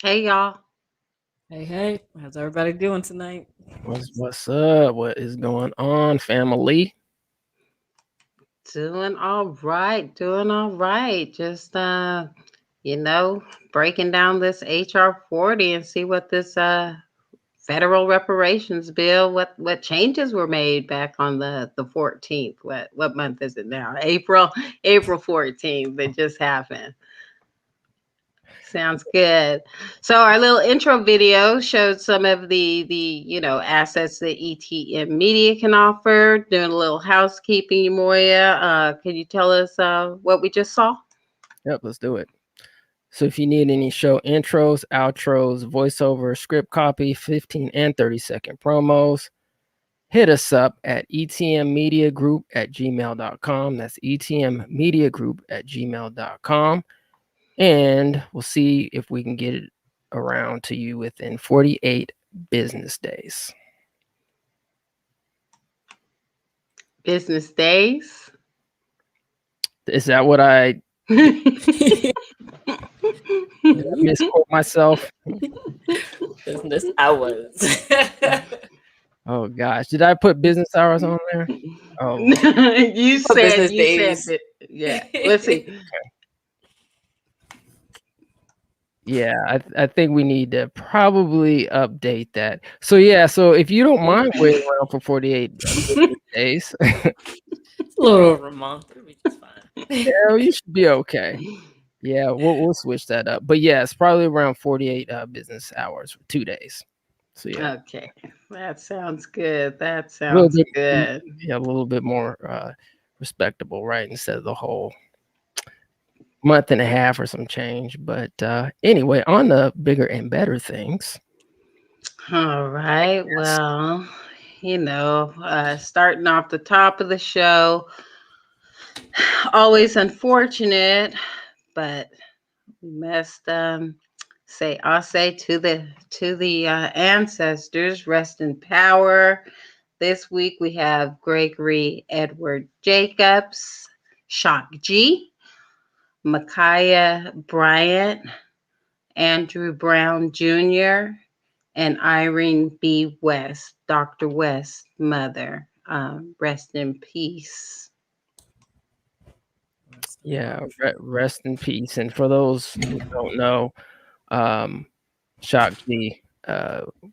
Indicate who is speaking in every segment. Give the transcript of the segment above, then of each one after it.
Speaker 1: Hey, y'all.
Speaker 2: Hey, how's everybody doing tonight?
Speaker 3: What's up? What is going on, family?
Speaker 1: Doing all right. Doing all right. Just, breaking down this HR 40 and see what this federal reparations bill, what changes were made back on the 14th. What month is it now? April 14th. It just happened. Sounds good. So our little intro video showed some of the assets that ETM Media can offer. Doing a little housekeeping, Moya. Can you tell us what we just saw?
Speaker 3: Yep, let's do it. So if you need any show intros, outros, voiceover, script copy, 15 and 30-second promos, hit us up at etmmediagroup@gmail.com. That's etmmediagroup@gmail.com. And we'll see if we can get it around to you within 48 business days.
Speaker 1: Business days?
Speaker 3: Is that what I misquote myself?
Speaker 2: Business hours.
Speaker 3: Oh gosh, did I put business hours on there? Oh,
Speaker 1: you said
Speaker 2: business
Speaker 1: you
Speaker 2: days.
Speaker 1: said it. Yeah. Let's see.
Speaker 3: yeah, I think we need to probably update that. So yeah, so if you don't mind waiting around for 48 days,
Speaker 2: It's a little over a month. It'll be just fine.
Speaker 3: yeah, you should be okay. Yeah, we'll switch that up. But yeah, it's probably around 48 business hours, 2 days. So yeah,
Speaker 1: Okay. That sounds good. That
Speaker 3: a little
Speaker 1: sounds
Speaker 3: bit,
Speaker 1: good.
Speaker 3: yeah, a little bit more respectable, right? Instead of the whole month and a half or some change. But anyway, on the bigger and better things.
Speaker 1: All right. Well, starting off the top of the show, always unfortunate, but we must I'll say to the ancestors, rest in power. This week we have Gregory Edward Jacobs, Shock G, Micaiah Bryant, Andrew Brown Jr., and Irene B. West, Dr. West's mother. Rest in peace.
Speaker 3: Yeah, rest in peace. And for those who don't know, Shock G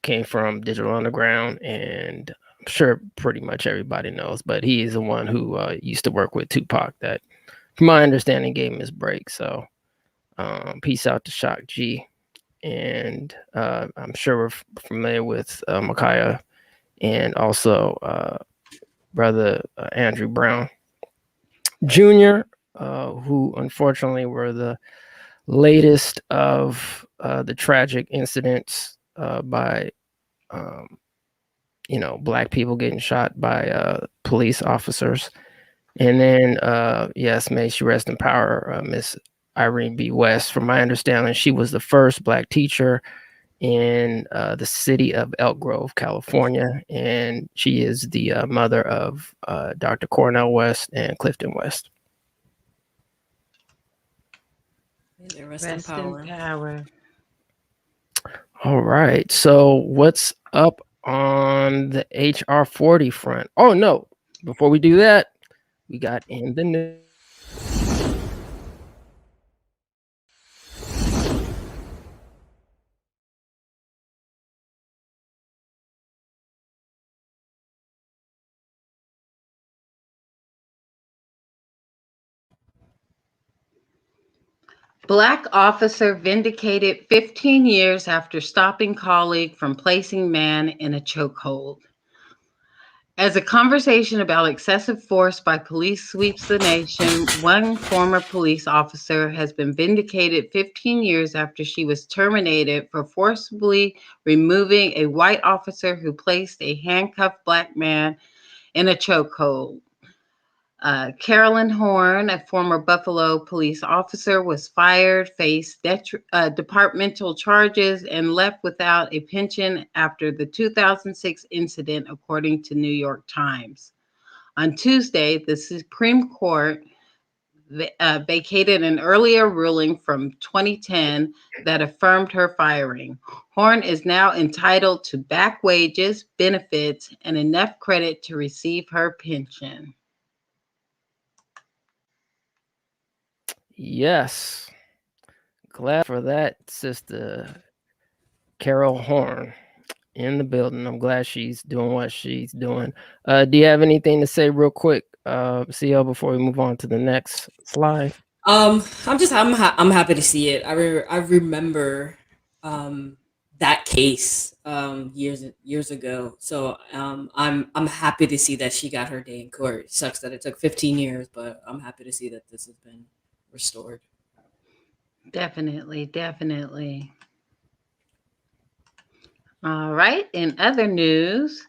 Speaker 3: came from Digital Underground, and I'm sure pretty much everybody knows, but he is the one who used to work with Tupac that, from my understanding, gave him his break. So peace out to Shock G. And I'm sure we're familiar with Micaiah and also brother Andrew Brown Jr., who unfortunately were the latest of the tragic incidents by Black people getting shot by police officers. And then yes, may she rest in power, Miss Irene B. West. From my understanding, she was the first Black teacher in the city of Elk Grove, California, and she is the mother of Dr. Cornell West and Clifton West.
Speaker 2: Rest in power.
Speaker 3: All right. So what's up on the HR 40 front? Oh no! Before we do that, we got in the news.
Speaker 1: Black officer vindicated 15 years after stopping colleague from placing man in a chokehold. As a conversation about excessive force by police sweeps the nation, one former police officer has been vindicated 15 years after she was terminated for forcibly removing a white officer who placed a handcuffed black man in a chokehold. Carolyn Horn, a former Buffalo police officer, was fired, faced departmental charges, and left without a pension after the 2006 incident, according to New York Times. On Tuesday, the Supreme Court vacated an earlier ruling from 2010 that affirmed her firing. Horn is now entitled to back wages, benefits, and enough credit to receive her pension.
Speaker 3: Yes. Glad for that, Sister Carol Horn in the building. I'm glad she's doing what she's doing. Do you have anything to say real quick, CL, before we move on to the next slide?
Speaker 2: I'm happy to see it. I remember that case years ago. So I'm happy to see that she got her day in court. It sucks that it took 15 years, but I'm happy to see that this has been restored.
Speaker 1: Definitely. All right. In other news,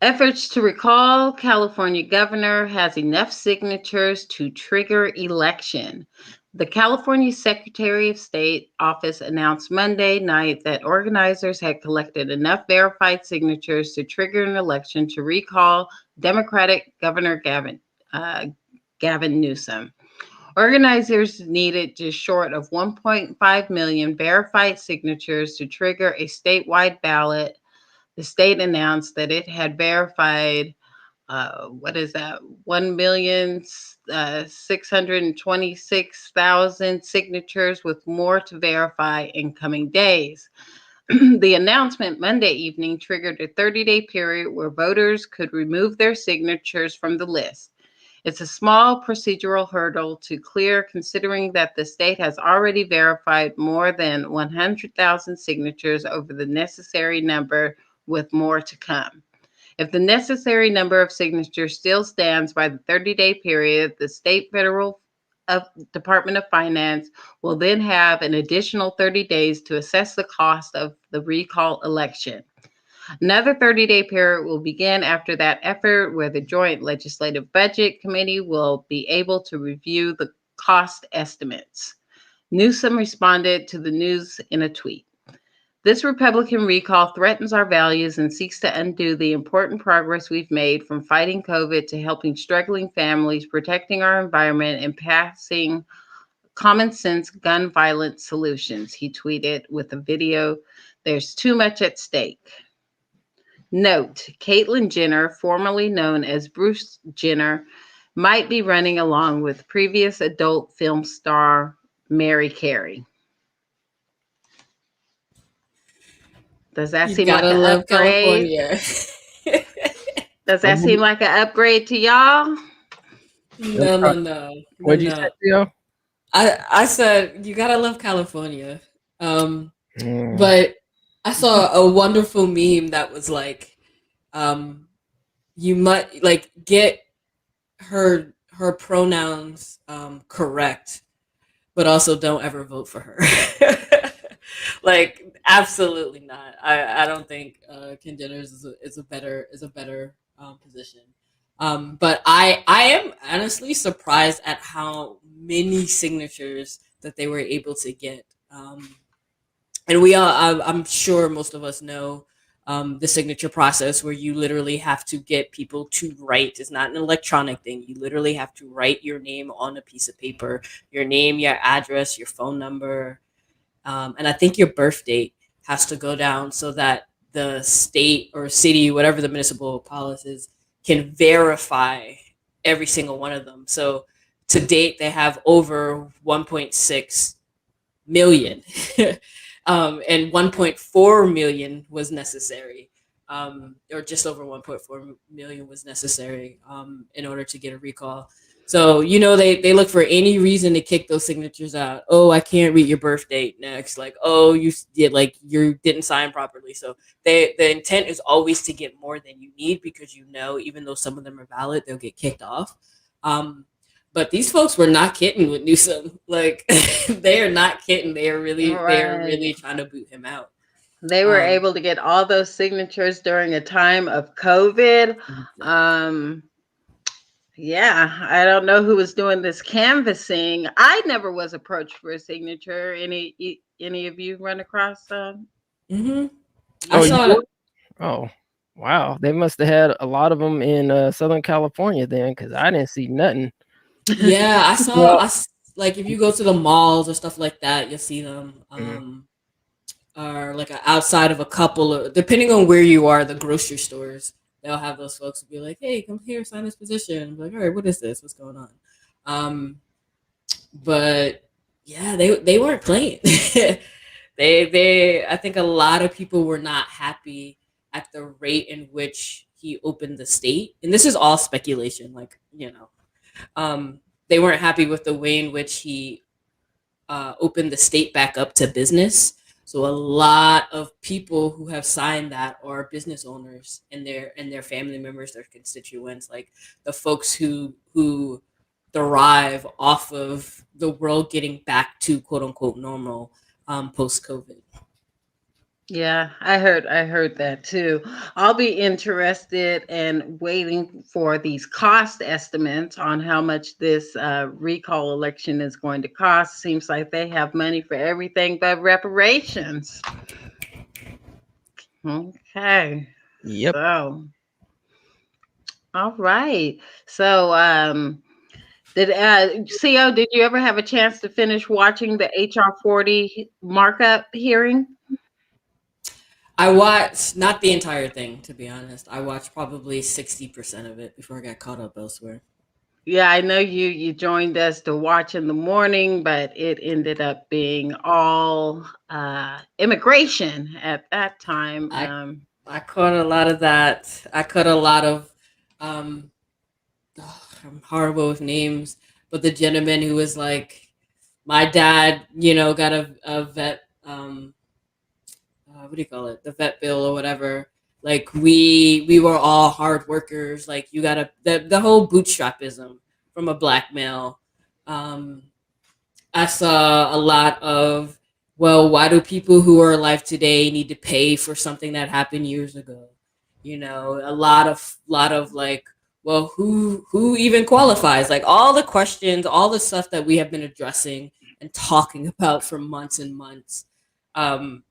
Speaker 1: efforts to recall California governor has enough signatures to trigger election. The California Secretary of State office announced Monday night that organizers had collected enough verified signatures to trigger an election to recall Democratic Governor Gavin Newsom. Organizers needed just short of 1.5 million verified signatures to trigger a statewide ballot. The state announced that it had verified, 1,626,000 signatures, with more to verify in coming days. The announcement Monday evening triggered a 30-day period where voters could remove their signatures from the list. It's a small procedural hurdle to clear, considering that the state has already verified more than 100,000 signatures over the necessary number, with more to come. If the necessary number of signatures still stands by the 30-day period, the state federal Department of Finance will then have an additional 30 days to assess the cost of the recall election. Another 30-day period will begin after that effort, where the Joint Legislative Budget Committee will be able to review the cost estimates. Newsom responded to the news in a tweet. This Republican recall threatens our values and seeks to undo the important progress we've made, from fighting COVID to helping struggling families, protecting our environment, and passing common sense gun violence solutions, he tweeted with a video. There's too much at stake. Note, Caitlyn Jenner, formerly known as Bruce Jenner, might be running along with previous adult film star Mary Carey. Does that seem like an upgrade?
Speaker 2: California.
Speaker 1: Does that seem like an upgrade to y'all?
Speaker 2: No.
Speaker 3: What'd you say, Theo?
Speaker 2: I said you gotta love California. But I saw a wonderful meme that was like, you might like get her pronouns correct, but also don't ever vote for her. Like, absolutely not. I don't think Ken Jenner's is a better position. But I am honestly surprised at how many signatures that they were able to get. And I'm sure most of us know the signature process where you literally have to get people to write. It's not an electronic thing. You literally have to write your name on a piece of paper, your name, your address, your phone number, and I think your birth date has to go down so that the state or city, whatever the municipal policy is, can verify every single one of them. So to date, they have over 1.6 million, and 1.4 million was necessary, or just over 1.4 million was necessary in order to get a recall. So they look for any reason to kick those signatures out. Oh, I can't read your birth date next. Like, oh, you did, like, you didn't sign properly. So the intent is always to get more than you need, because even though some of them are valid, they'll get kicked off. But these folks were not kidding with Newsom. Like, they are not kidding. They are
Speaker 1: Right.
Speaker 2: really trying to boot him out.
Speaker 1: They were able to get all those signatures during a time of COVID. Um, yeah, I don't know who was doing this canvassing. I never was approached for a signature. Any of you run across?
Speaker 2: I
Speaker 3: Oh, you
Speaker 2: saw
Speaker 3: were?
Speaker 2: it.
Speaker 3: Oh, wow. They must have had a lot of them in Southern California then, because I didn't see nothing.
Speaker 2: Yeah, I saw.
Speaker 3: Well,
Speaker 2: Like, if you go to the malls or stuff like that, you'll see them. Or like outside of a couple of, depending on where you are, the grocery stores, they'll have those folks be like, "Hey, come here, sign this petition." I'm like, all right, what is this? What's going on? Um, but yeah, they weren't playing. I think a lot of people were not happy at the rate in which he opened the state, and this is all speculation. Like, they weren't happy with the way in which he opened the state back up to business. So a lot of people who have signed that are business owners, and their family members, their constituents, like the folks who thrive off of the world getting back to quote unquote normal post COVID.
Speaker 1: Yeah, I heard that too. I'll be interested and waiting for these cost estimates on how much this recall election is going to cost. Seems like they have money for everything but reparations. Okay.
Speaker 3: yep.
Speaker 1: So, all right. So, did CO, did you ever have a chance to finish watching the HR 40 markup hearing?
Speaker 2: I watched not the entire thing, to be honest. I watched probably 60% of it before I got caught up elsewhere.
Speaker 1: Yeah, I know you joined us to watch in the morning, but it ended up being all immigration at that time.
Speaker 2: I I caught a lot of that. I caught a lot of um I'm horrible with names, but the gentleman who was like, my dad, got a vet, what do you call it, the vet bill or whatever. Like, we were all hard workers. Like, you gotta, the whole bootstrapism from a black male. Um, I saw a lot of, well, why do people who are alive today need to pay for something that happened years ago? A lot of like, well, who even qualifies? Like, all the questions, all the stuff that we have been addressing and talking about for months and months,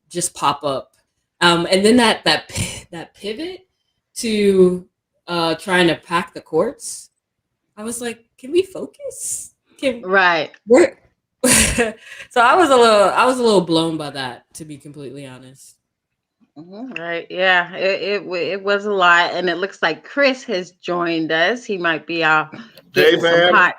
Speaker 2: just pop up. And then that pivot to trying to pack the courts. I was like, can we focus? Can
Speaker 1: Right.
Speaker 2: we're So I was a little blown by that, to be completely honest.
Speaker 1: Right. Yeah. It was a lot, and it looks like Chris has joined us. He might be out
Speaker 4: Hey,
Speaker 1: getting some
Speaker 4: fam.
Speaker 1: hot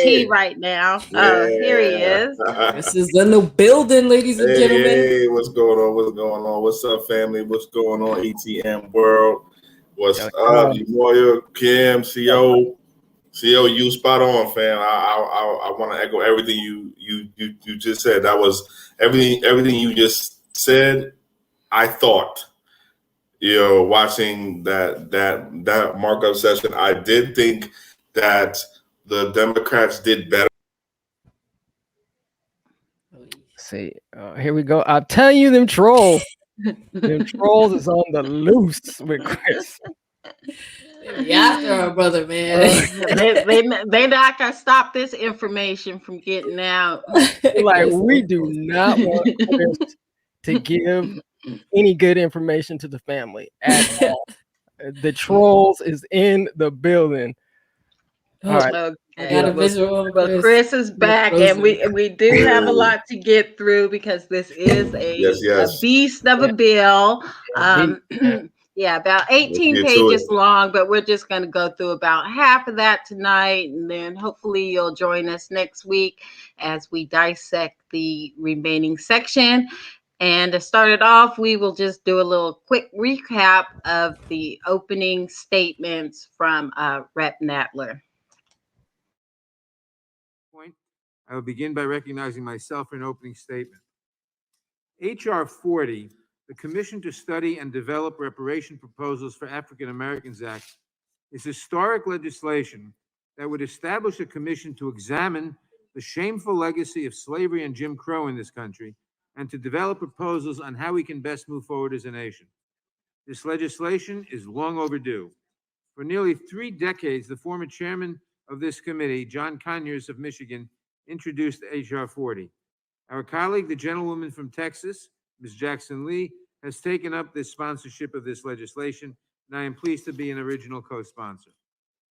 Speaker 1: tea
Speaker 4: Hey.
Speaker 1: right now. Oh, here he
Speaker 4: Yeah.
Speaker 1: is.
Speaker 2: This is in the building, ladies and
Speaker 4: Hey,
Speaker 2: gentlemen.
Speaker 4: hey, what's going on? What's going on? What's up, family? What's going on, ATM world? What's
Speaker 3: Yo,
Speaker 4: up, Moya, Kim, CO? CO, you spot on, fam. I want to echo everything you just said. That was everything you just said. I thought, watching that markup session, I did think that the Democrats did better.
Speaker 3: see, here we go. I'll tell you, them trolls. Them trolls is on the loose with Chris.
Speaker 2: They be after our brother, man.
Speaker 1: They not gonna stop this information from getting out.
Speaker 3: Like, we do not want Chris to give any good information to the family at all. The trolls is in the building. All right.
Speaker 1: Okay.
Speaker 2: I got a visual of
Speaker 1: Well, Chris is back, and we do have a lot to get through because this is a beast of a bill. Yeah, about 18 pages long, but we're just going to go through about half of that tonight, and then hopefully you'll join us next week as we dissect the remaining section. And to start it off, we will just do a little quick recap of the opening statements from Rep. Nadler.
Speaker 5: I will begin by recognizing myself for an opening statement. H.R. 40, the Commission to Study and Develop Reparation Proposals for African Americans Act, is historic legislation that would establish a commission to examine the shameful legacy of slavery and Jim Crow in this country and to develop proposals on how we can best move forward as a nation. This legislation is long overdue. For nearly 3 decades, the former chairman of this committee, John Conyers of Michigan, introduced H.R. 40. Our colleague, the gentlewoman from Texas, Ms. Jackson Lee, has taken up this sponsorship of this legislation, and I am pleased to be an original co-sponsor.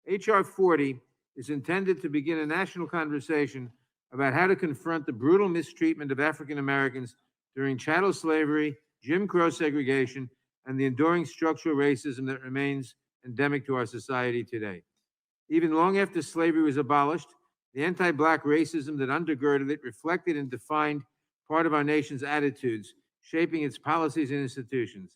Speaker 5: H.R. 40 is intended to begin a national conversation about how to confront the brutal mistreatment of African Americans during chattel slavery, Jim Crow segregation, and the enduring structural racism that remains endemic to our society today. Even long after slavery was abolished, the anti-Black racism that undergirded it reflected and defined part of our nation's attitudes, shaping its policies and institutions.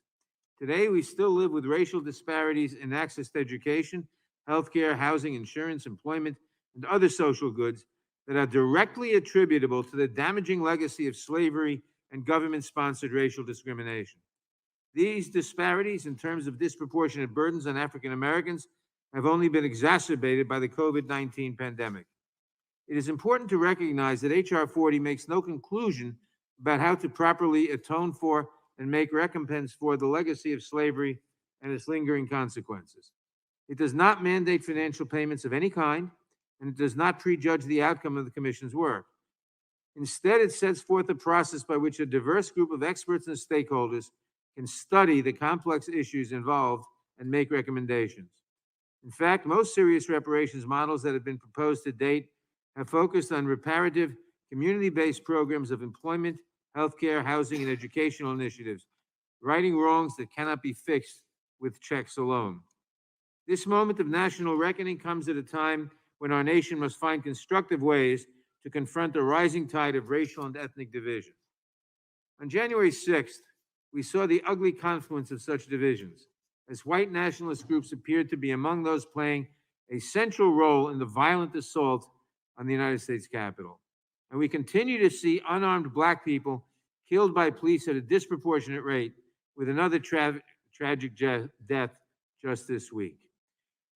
Speaker 5: Today, we still live with racial disparities in access to education, healthcare, housing, insurance, employment, and other social goods that are directly attributable to the damaging legacy of slavery and government-sponsored racial discrimination. These disparities, in terms of disproportionate burdens on African Americans, have only been exacerbated by the COVID-19 pandemic. It is important to recognize that H.R. 40 makes no conclusion about how to properly atone for and make recompense for the legacy of slavery and its lingering consequences. It does not mandate financial payments of any kind, and it does not prejudge the outcome of the Commission's work. Instead, it sets forth a process by which a diverse group of experts and stakeholders can study the complex issues involved and make recommendations. In fact, most serious reparations models that have been proposed to date have focused on reparative, community-based programs of employment, healthcare, housing, and educational initiatives, righting wrongs that cannot be fixed with checks alone. This moment of national reckoning comes at a time when our nation must find constructive ways to confront the rising tide of racial and ethnic division. On January 6th, we saw the ugly confluence of such divisions, as white nationalist groups appeared to be among those playing a central role in the violent assault on the United States Capitol. And we continue to see unarmed Black people killed by police at a disproportionate rate, with another tragic death just this week.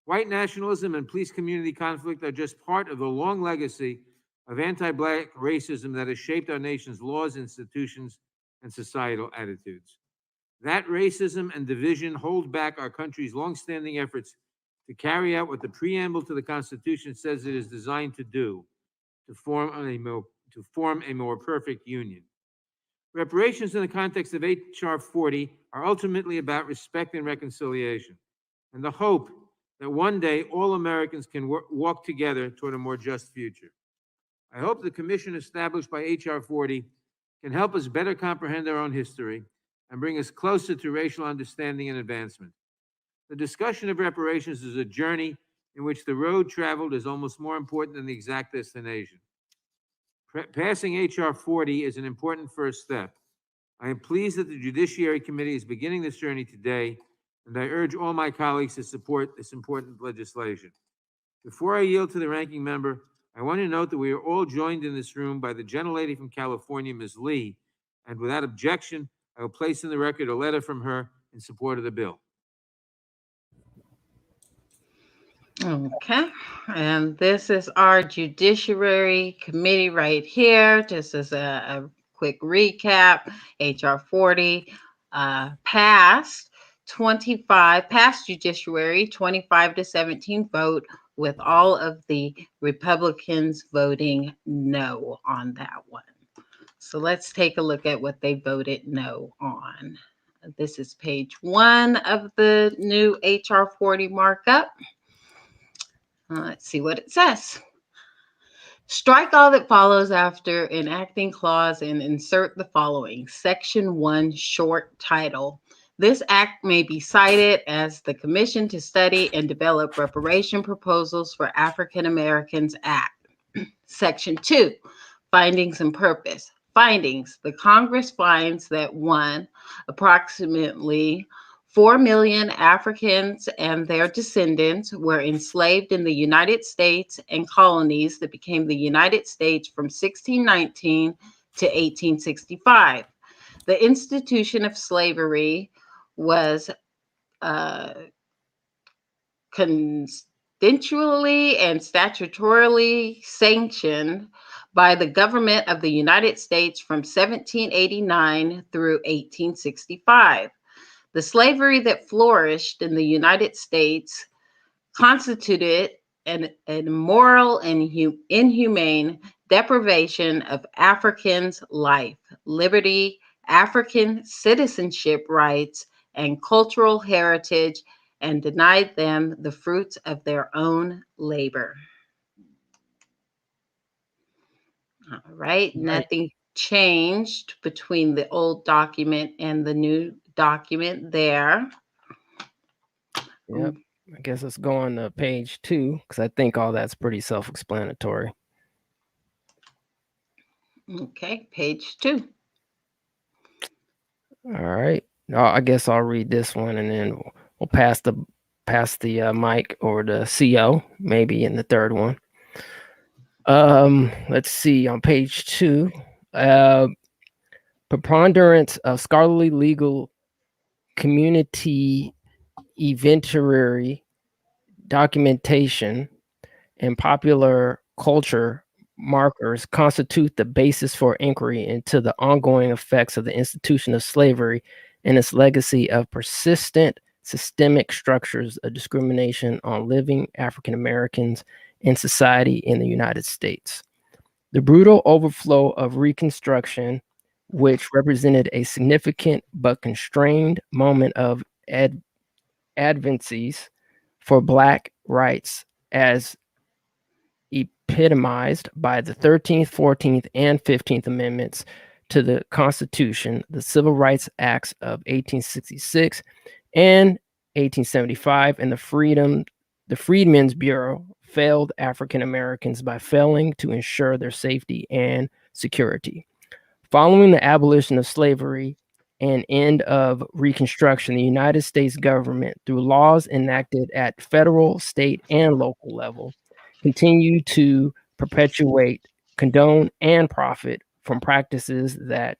Speaker 5: White nationalism and police community conflict are just part of the long legacy of anti-Black racism that has shaped our nation's laws, institutions, and societal attitudes. That racism and division hold back our country's longstanding efforts to carry out what the preamble to the Constitution says it is designed to do, to form a more perfect union. Reparations in the context of H.R. 40 are ultimately about respect and reconciliation, and the hope that one day all Americans can walk together toward a more just future. I hope the commission established by H.R. 40 can help us better comprehend our own history and bring us closer to racial understanding and advancement. The discussion of reparations is a journey in which the road traveled is almost more important than the exact destination. Passing H.R. 40 is an important first step. I am pleased that the Judiciary Committee is beginning this journey today, and I urge all my colleagues to support this important legislation. Before I yield to the ranking member, I want to note that we are all joined in this room by the gentlelady from California, Ms. Lee, and without objection, I will place in the record a letter from her in support of the bill.
Speaker 1: Okay, and this is our Judiciary Committee right here. Just as a quick recap, H.R. 40 passed past judiciary, 25-17 vote, with all of the Republicans voting no on that one. So let's take a look at what they voted no on. This is page 1 of the new HR 40 markup. Let's see what it says. Strike all that follows after enacting clause and insert the following. Section 1, short title. This act may be cited as the Commission to Study and Develop Reparation Proposals for African Americans Act. Section 2, findings and purpose. Findings. The Congress finds that 1, approximately 4 million Africans and their descendants were enslaved in the United States and colonies that became the United States from 1619 to 1865. The institution of slavery was constitutionally and statutorily sanctioned by the government of the United States from 1789 through 1865. The slavery that flourished in the United States constituted an immoral and inhumane deprivation of Africans' life, liberty, African citizenship rights, and cultural heritage, and denied them the fruits of their own labor. All right, nothing changed between the old document and the new document there.
Speaker 3: Yep. I guess let's go on to page 2 because I think all that's pretty self-explanatory.
Speaker 1: Okay, page 2.
Speaker 3: All right. I guess I'll read this one and then we'll pass the mic over to CO, maybe in the third one. Let's see on page 2. Preponderance of scholarly legal community inventory documentation and popular culture markers constitute the basis for inquiry into the ongoing effects of the institution of slavery and its legacy of persistent systemic structures of discrimination on living African Americans in society in the United States. The brutal overflow of Reconstruction, which represented a significant but constrained moment of advances for Black rights as epitomized by the 13th, 14th, and 15th Amendments to the Constitution, the Civil Rights Acts of 1866 and 1875, and the Freedmen's Bureau failed African Americans by failing to ensure their safety and security. Following the abolition of slavery and end of Reconstruction, the United States government, through laws enacted at federal, state, and local level, continue to perpetuate, condone, and profit from practices that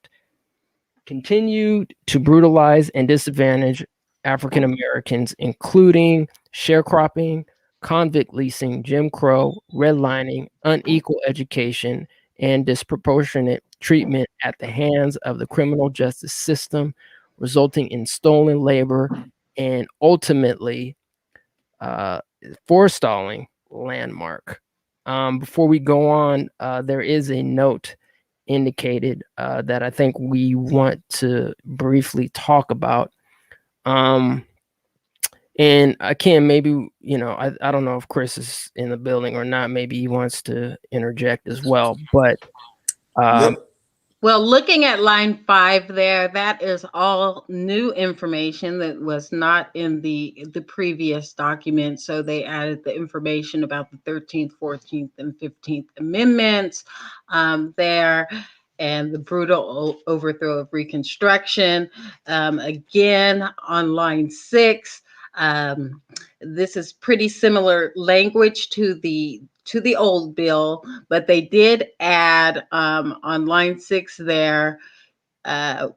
Speaker 3: continued to brutalize and disadvantage African Americans, including sharecropping, convict leasing, Jim Crow, redlining, unequal education, and disproportionate treatment at the hands of the criminal justice system, resulting in stolen labor and ultimately forestalling landmark. Before we go on, there is a note indicated that I think we want to briefly talk about. And Kim, maybe, I don't know if Chris is in the building or not. Maybe he wants to interject as well. But
Speaker 1: well, looking at line 5 there, that is all new information that was not in the previous document. So they added the information about the 13th, 14th, and 15th Amendments there, and the brutal overthrow of Reconstruction. Again, on line 6, this is pretty similar language to the old bill, but they did add on line 6 there,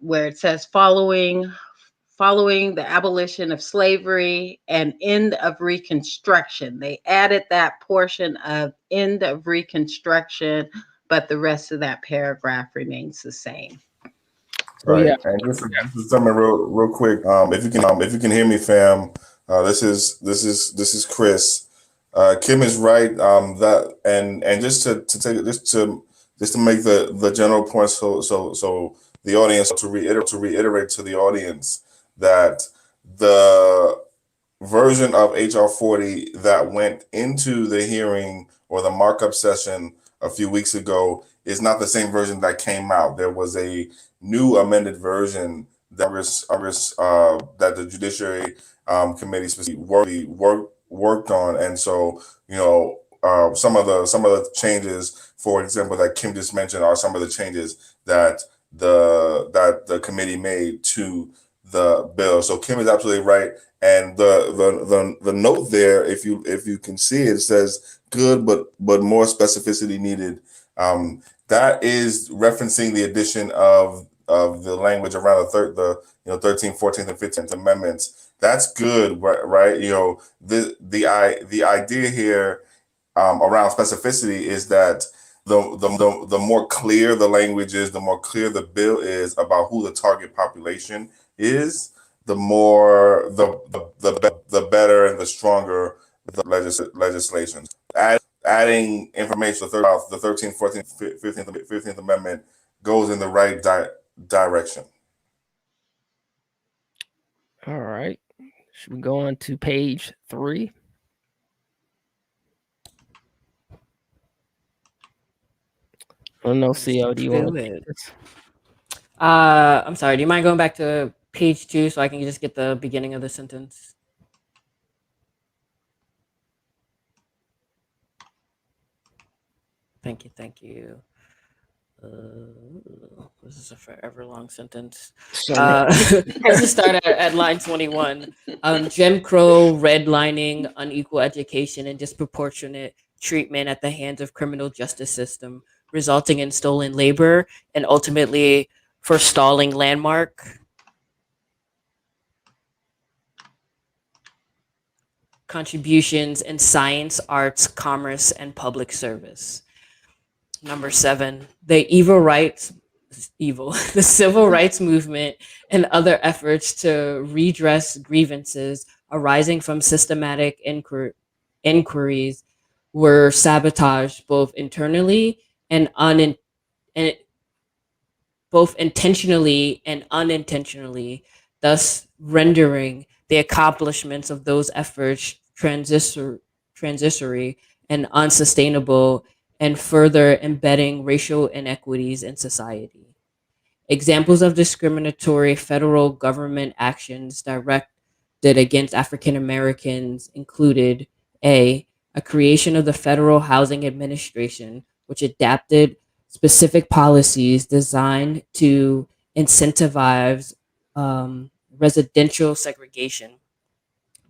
Speaker 1: where it says following the abolition of slavery and end of Reconstruction. They added that portion of end of Reconstruction, but the rest of that paragraph remains the same.
Speaker 4: Right.
Speaker 3: yeah.
Speaker 4: And just something real quick. If you can hear me, fam, this is Chris. Kim is right. That and just to take just to make the general point. So the audience to reiterate to the audience that the version of HR 40 that went into the hearing or the markup session a few weeks ago is not the same version that came out. There was a new amended version that that the Judiciary Committee specifically worked on, and so some of the changes, for example, that Kim just mentioned, are some of the changes that the committee made to the bill. So Kim is absolutely right. And the note there, if you can see it, says good, but more specificity needed. That is referencing the addition of the language around the 13th, 14th, and 15th amendments. That's good, right? The idea here around specificity is that the more clear the language is, the more clear the bill is about who the target population is, the more the better and the stronger the legislation. Adding information about the 13th, 14th, 15th Amendment goes in the right direction.
Speaker 3: All right. Should we go on to page 3? I don't know, CO. Do you want to take this?
Speaker 2: I'm sorry. Do you mind going back to page 2 so I can just get the beginning of the sentence? Thank you. Thank you. This is a forever long sentence. Let's just start at line 21. Jim Crow, redlining, unequal education, and disproportionate treatment at the hands of criminal justice system, resulting in stolen labor and ultimately forestalling landmark contributions in science, arts, commerce, and public service. Number 7, the civil rights movement and other efforts to redress grievances arising from systematic inquiries were sabotaged both internally and and both intentionally and unintentionally, thus rendering the accomplishments of those efforts transisory and unsustainable, and further embedding racial inequities in society. Examples of discriminatory federal government actions directed against African Americans included a creation of the Federal Housing Administration, which adapted specific policies designed to incentivize residential segregation.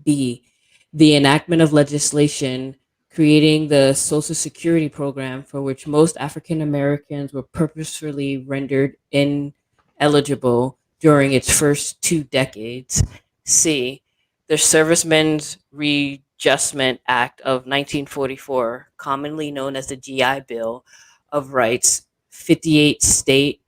Speaker 2: B, the enactment of legislation creating the Social Security program for which most African Americans were purposefully rendered ineligible during its first 2 decades. C, the Servicemen's Readjustment Act of 1944, commonly known as the GI Bill of Rights, 58 state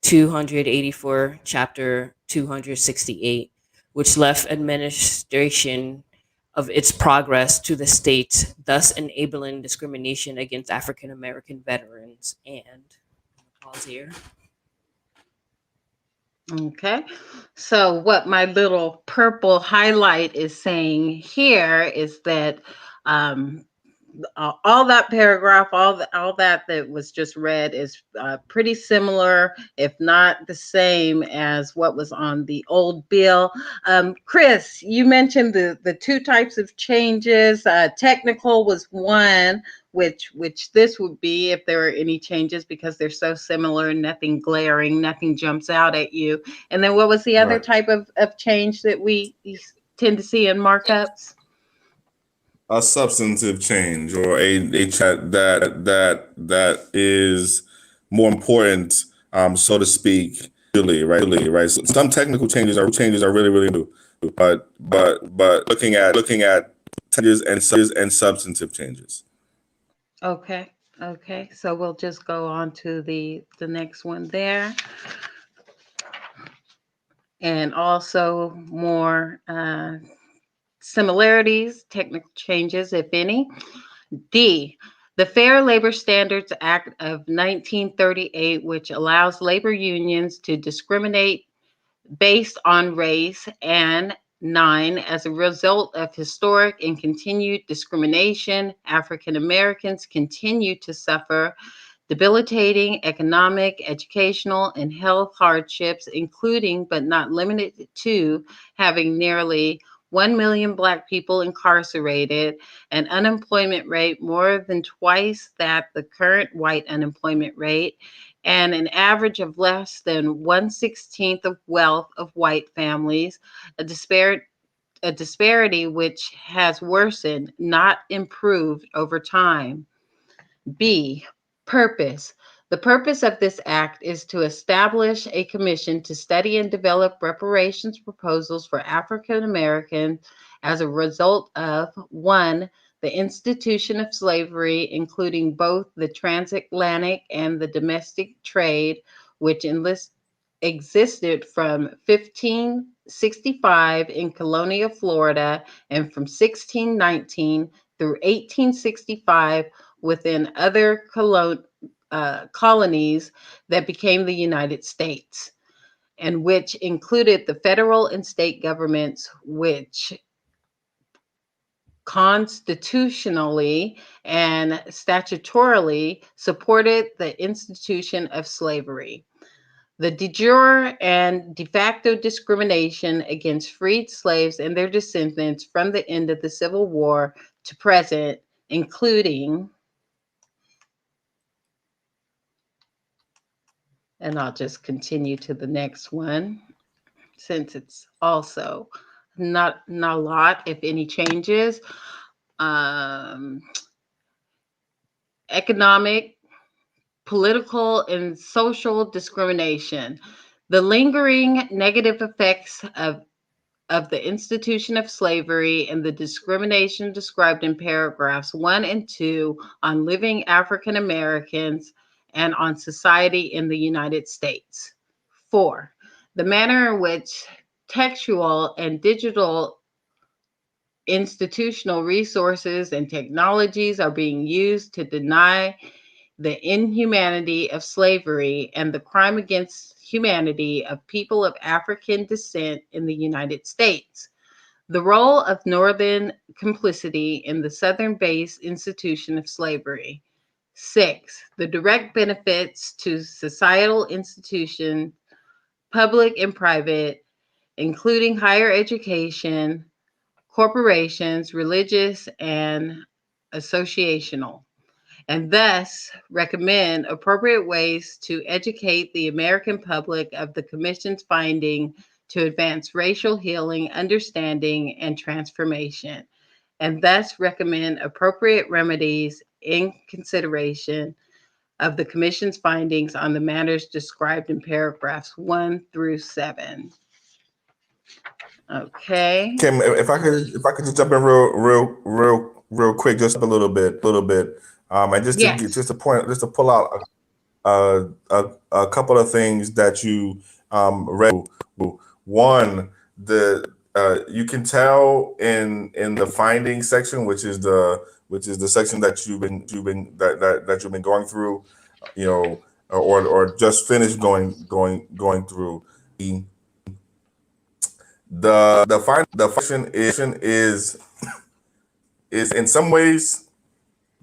Speaker 2: 284, chapter 268, which left administration of its progress to the states, thus enabling discrimination against African American veterans. And pause here.
Speaker 1: Okay. So what my little purple highlight is saying here is that all that paragraph, all that was just read is pretty similar, if not the same, as what was on the old bill. Chris, you mentioned the two types of changes. Technical was one, which this would be if there were any changes because they're so similar, nothing glaring, nothing jumps out at you. And then what was the other type of change that we tend to see in markups?
Speaker 4: A substantive change, or a chat that is more important, so to speak, really, right. So some technical changes are really new, but looking at changes and substantive changes.
Speaker 1: Okay. So we'll just go on to the next one there. and also more similarities, technical changes, if any. D, the Fair Labor Standards Act of 1938, which allows labor unions to discriminate based on race. And 9, as a result of historic and continued discrimination, African Americans continue to suffer debilitating economic, educational, and health hardships, including but not limited to having nearly 1 million Black people incarcerated, an unemployment rate more than twice that the current white unemployment rate, and an average of less than 1/16 of wealth of white families, a disparity which has worsened, not improved over time. B, purpose. The purpose of this act is to establish a commission to study and develop reparations proposals for African Americans as a result of 1, the institution of slavery, including both the transatlantic and the domestic trade, which existed from 1565 in colonial Florida and from 1619 through 1865 within other colonies that became the United States, and which included the federal and state governments, which constitutionally and statutorily supported the institution of slavery. The de jure and de facto discrimination against freed slaves and their descendants from the end of the Civil War to present, including, and I'll just continue to the next one since it's also not a lot, if any, changes. Economic, political, and social discrimination. The lingering negative effects of the institution of slavery and the discrimination described in paragraphs 1 and 2 on living African Americans and on society in the United States. 4, the manner in which textual and digital institutional resources and technologies are being used to deny the inhumanity of slavery and the crime against humanity of people of African descent in the United States. The role of Northern complicity in the Southern based institution of slavery. 6, the direct benefits to societal institutions, public and private, including higher education, corporations, religious, and associational, and thus recommend appropriate ways to educate the American public of the Commission's finding to advance racial healing, understanding, and transformation, and thus recommend appropriate remedies in consideration of the Commission's findings on the matters described in paragraphs 1 through 7. Okay.
Speaker 4: Kim, if I could just jump in real quick, just a little bit, and just to
Speaker 1: Yes.
Speaker 4: just to pull out a couple of things that you read. One, you can tell in the findings section, which is the section that you've been going through, you know, or just finished going through. The function is in some ways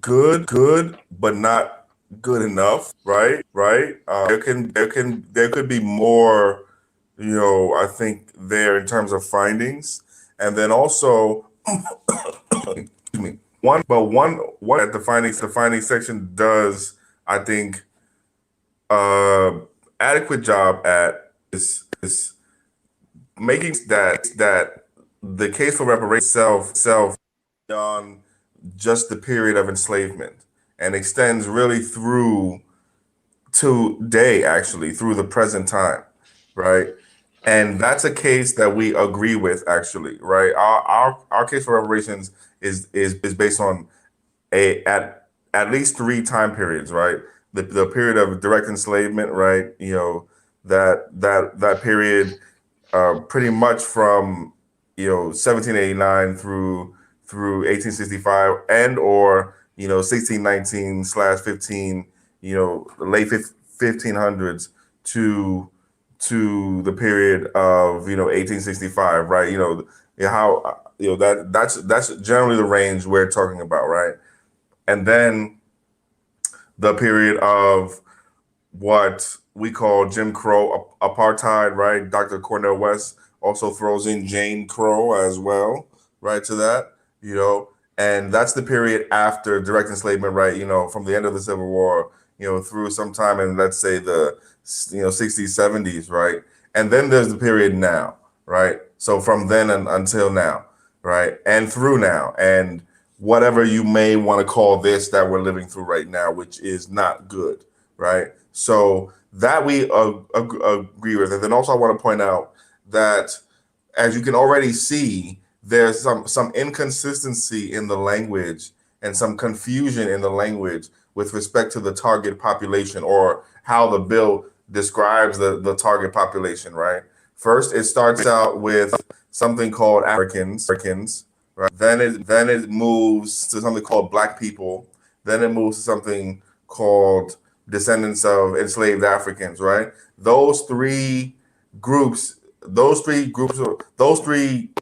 Speaker 4: good, but not good enough, right? There could be more, you know, I think there in terms of findings, and then also, excuse me, one that the findings section does, I think, adequate job at is making that the case for reparation itself beyond just the period of enslavement and extends really through today, actually through the present time, right? And that's a case that we agree with, actually, right? Our case for reparations is based on at least 3 time periods, right? The period of direct enslavement, right? You know, that period pretty much from 1789 through 1865 and or 1619/15, the late 1500s to the period of 1865, right? How that's generally the range we're talking about, right? And then the period of what we call Jim Crow apartheid, right? Dr. Cornel West also throws in Jane Crow as well, right, to that, and that's the period after direct enslavement, right? From the end of the Civil War, through sometime in, let's say, the 60s, 70s, right? And then there's the period now, right? So from then until now, right? And through now, and whatever you may want to call this that we're living through right now, which is not good, right? So that we agree with. And then also I want to point out that, as you can already see, there's some inconsistency in the language and some confusion in the language with respect to the target population, or how the bill describes the target population, right? First, it starts out with something called Africans, right? Then it moves to something called Black people. Then it moves to something called descendants of enslaved Africans, right? Those three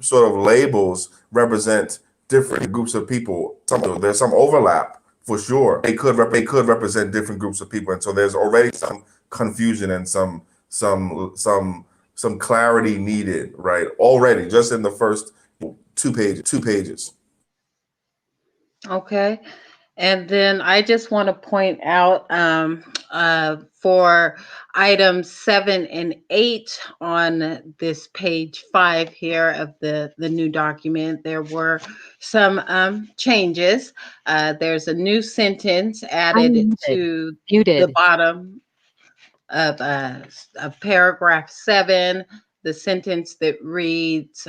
Speaker 4: sort of labels represent different groups of people. There's some overlap for sure. They could represent different groups of people, and so there's already some confusion and some clarity needed, right? Already, just in the first two pages.
Speaker 1: Okay. And then I just want to point out for items 7 and 8 on this page 5 here of the new document, there were some changes. There's a new sentence added to the bottom of paragraph 7, the sentence that reads,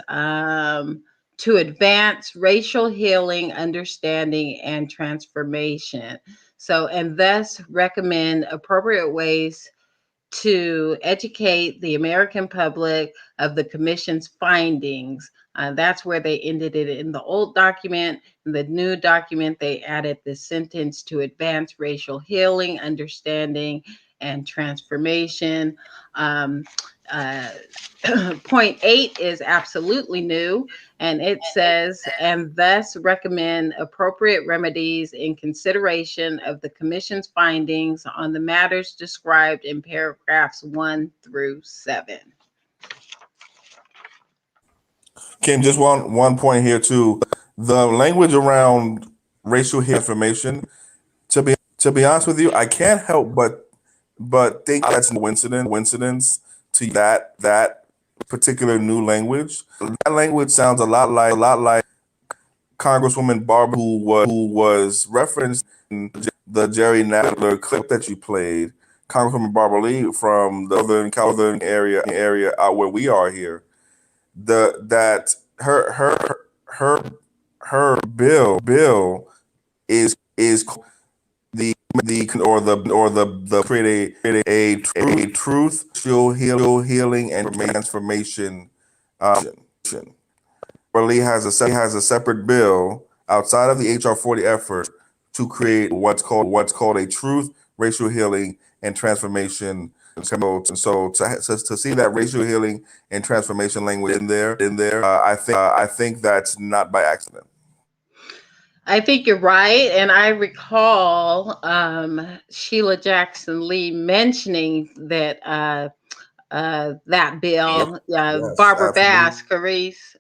Speaker 1: to advance racial healing, understanding, and transformation. So, and thus recommend appropriate ways to educate the American public of the Commission's findings. That's where they ended it in the old document. In the new document, they added this sentence, to advance racial healing, understanding, and transformation. Point 8 is absolutely new, and it says, and thus recommend appropriate remedies in consideration of the Commission's findings on the matters described in paragraphs 1 through 7.
Speaker 4: Kim, just one point here too. The language around racial information, to be honest with you, I can't help but think that's no coincidence to that particular new language. That language sounds a lot like Congresswoman Barber, who was referenced in the Jerry Nadler clip that you played. Congresswoman Barbara Lee from the Southern California area out where we are here. That her bill is the create a truth, healing, and transformation. Lee has a separate bill outside of the HR 40 effort to create what's called a truth, racial healing, and transformation. And so to see that racial healing and transformation language in there, I think that's not by accident.
Speaker 1: I think you're right, and I recall Sheila Jackson Lee mentioning that that bill,
Speaker 4: Yes,
Speaker 1: Barbara
Speaker 4: absolutely.
Speaker 1: Bass, Carice,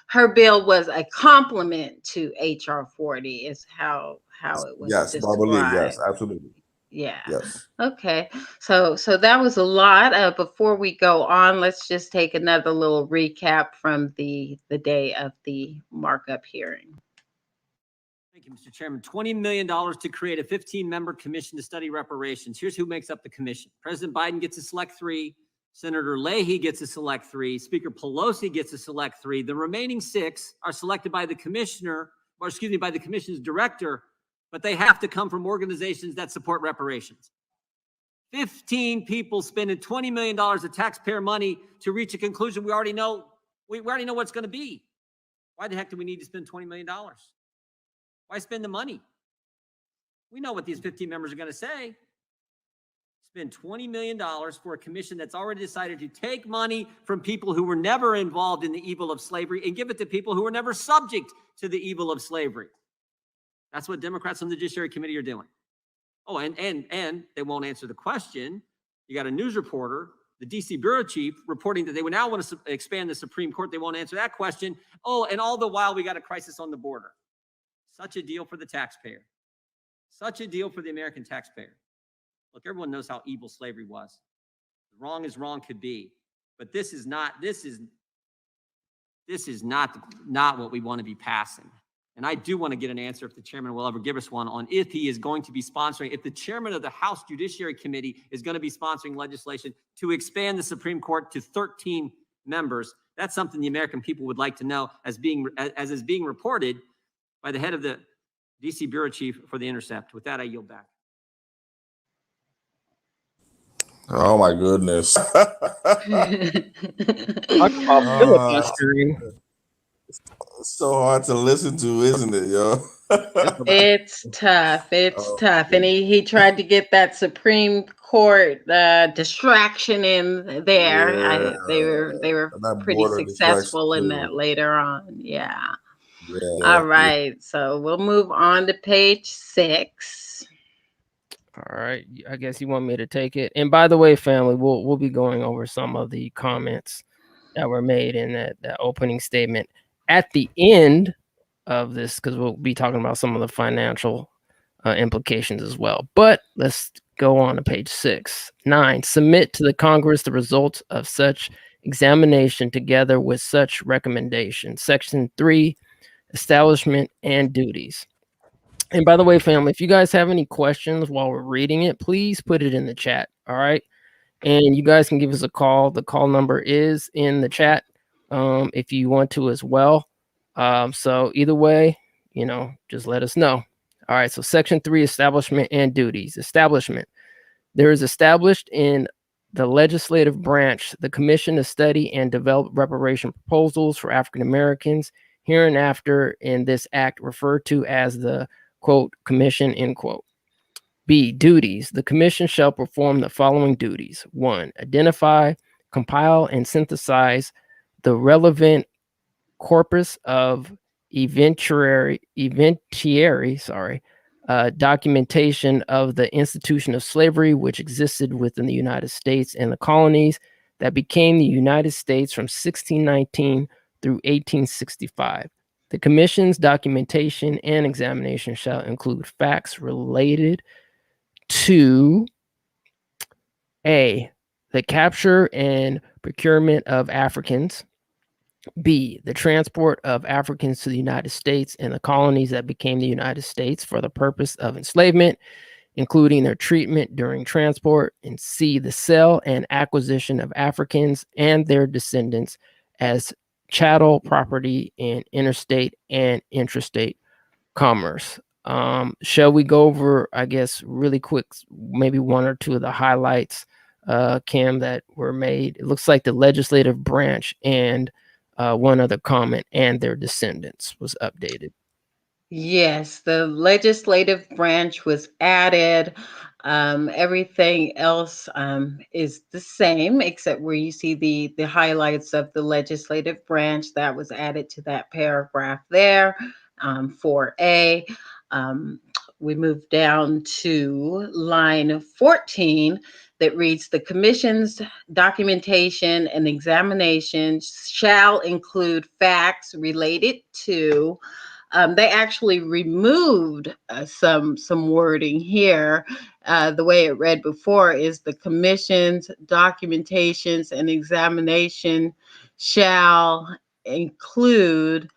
Speaker 1: her bill was a complement to HR 40, is how it was described.
Speaker 4: Barbara Lee, yes, absolutely.
Speaker 1: Yeah.
Speaker 4: Yes.
Speaker 1: Okay. So that was a lot. Before we go on, let's just take another little recap from the day of the markup hearing.
Speaker 6: Thank you, Mr. Chairman. $20 million to create a 15-member commission to study reparations. Here's who makes up the commission. President Biden gets to select 3. Senator Leahy gets to select 3. Speaker Pelosi gets to select 3. The remaining 6 are selected by the by the commission's director, but they have to come from organizations that support reparations. 15 people spending $20 million of taxpayer money to reach a conclusion we already know. We already know what it's going to be. Why the heck do we need to spend $20 million? Why spend the money? We know what these 15 members are going to say. Spend $20 million for a commission that's already decided to take money from people who were never involved in the evil of slavery and give it to people who were never subject to the evil of slavery. That's what Democrats on the Judiciary Committee are doing. Oh, and they won't answer the question. You got a news reporter, the DC bureau chief, reporting that they would now want to expand the Supreme Court. They won't answer that question. Oh, and all the while we got a crisis on the border. Such a deal for the taxpayer. Such a deal for the American taxpayer. Look, everyone knows how evil slavery was. Wrong as wrong could be. But this is not what we want to be passing. And I do want to get an answer if the chairman will ever give us one on if he is going to be sponsoring, if the chairman of the House Judiciary Committee is going to be sponsoring legislation to expand the Supreme Court to 13 members. That's something the American people would like to know, as is being reported by the head of the DC bureau chief for The Intercept. With that, I yield back.
Speaker 4: Oh my goodness.
Speaker 3: Talk about filibustering.
Speaker 4: It's so hard to listen to, isn't it, yo?
Speaker 1: It's tough. It's tough. And he tried to get that Supreme Court distraction in there.
Speaker 4: Yeah,
Speaker 1: they were
Speaker 4: that
Speaker 1: pretty
Speaker 4: border
Speaker 1: successful in
Speaker 4: distraction,
Speaker 1: that later on. Yeah.
Speaker 4: Yeah.
Speaker 1: All right. So we'll move on to page 6.
Speaker 3: All right. I guess you want me to take it. And by the way, family, we'll be going over some of the comments that were made in that opening statement at the end of this, because we'll be talking about some of the financial implications as well. But let's go on to page 6. 9, submit to the Congress the results of such examination together with such recommendation. Section 3, establishment and duties. And by the way, family, if you guys have any questions while we're reading it, please put it in the chat. All right. And you guys can give us a call. The call number is in the chat if you want to as well. So either way, just let us know. All right. So section 3, establishment and duties. Establishment. There is established in the legislative branch the commission to study and develop reparation proposals for African Americans, hereinafter in this act referred to as the, quote, commission, end quote. B, duties. The commission shall perform the following duties. 1, identify, compile, and synthesize the relevant corpus of eventiary documentation of the institution of slavery which existed within the United States and the colonies that became the United States from 1619 through 1865. The commission's documentation and examination shall include facts related to A, the capture and procurement of Africans. B, the transport of Africans to the United States and the colonies that became the United States for the purpose of enslavement, including their treatment during transport. And C, the sale and acquisition of Africans and their descendants as chattel property in interstate and intrastate commerce. Shall we go over, I guess, really quick, maybe one or two of the highlights, Cam, that were made? It looks like the legislative branch and one other comment, and their descendants, was updated.
Speaker 1: Yes, the legislative branch was added. Everything else is the same, except where you see the highlights of the legislative branch that was added to that paragraph there. 4A. We move down to line 14 that reads, the commission's documentation and examination shall include facts related to. They actually removed some wording here. The way it read before is the commission's documentations and examination shall include,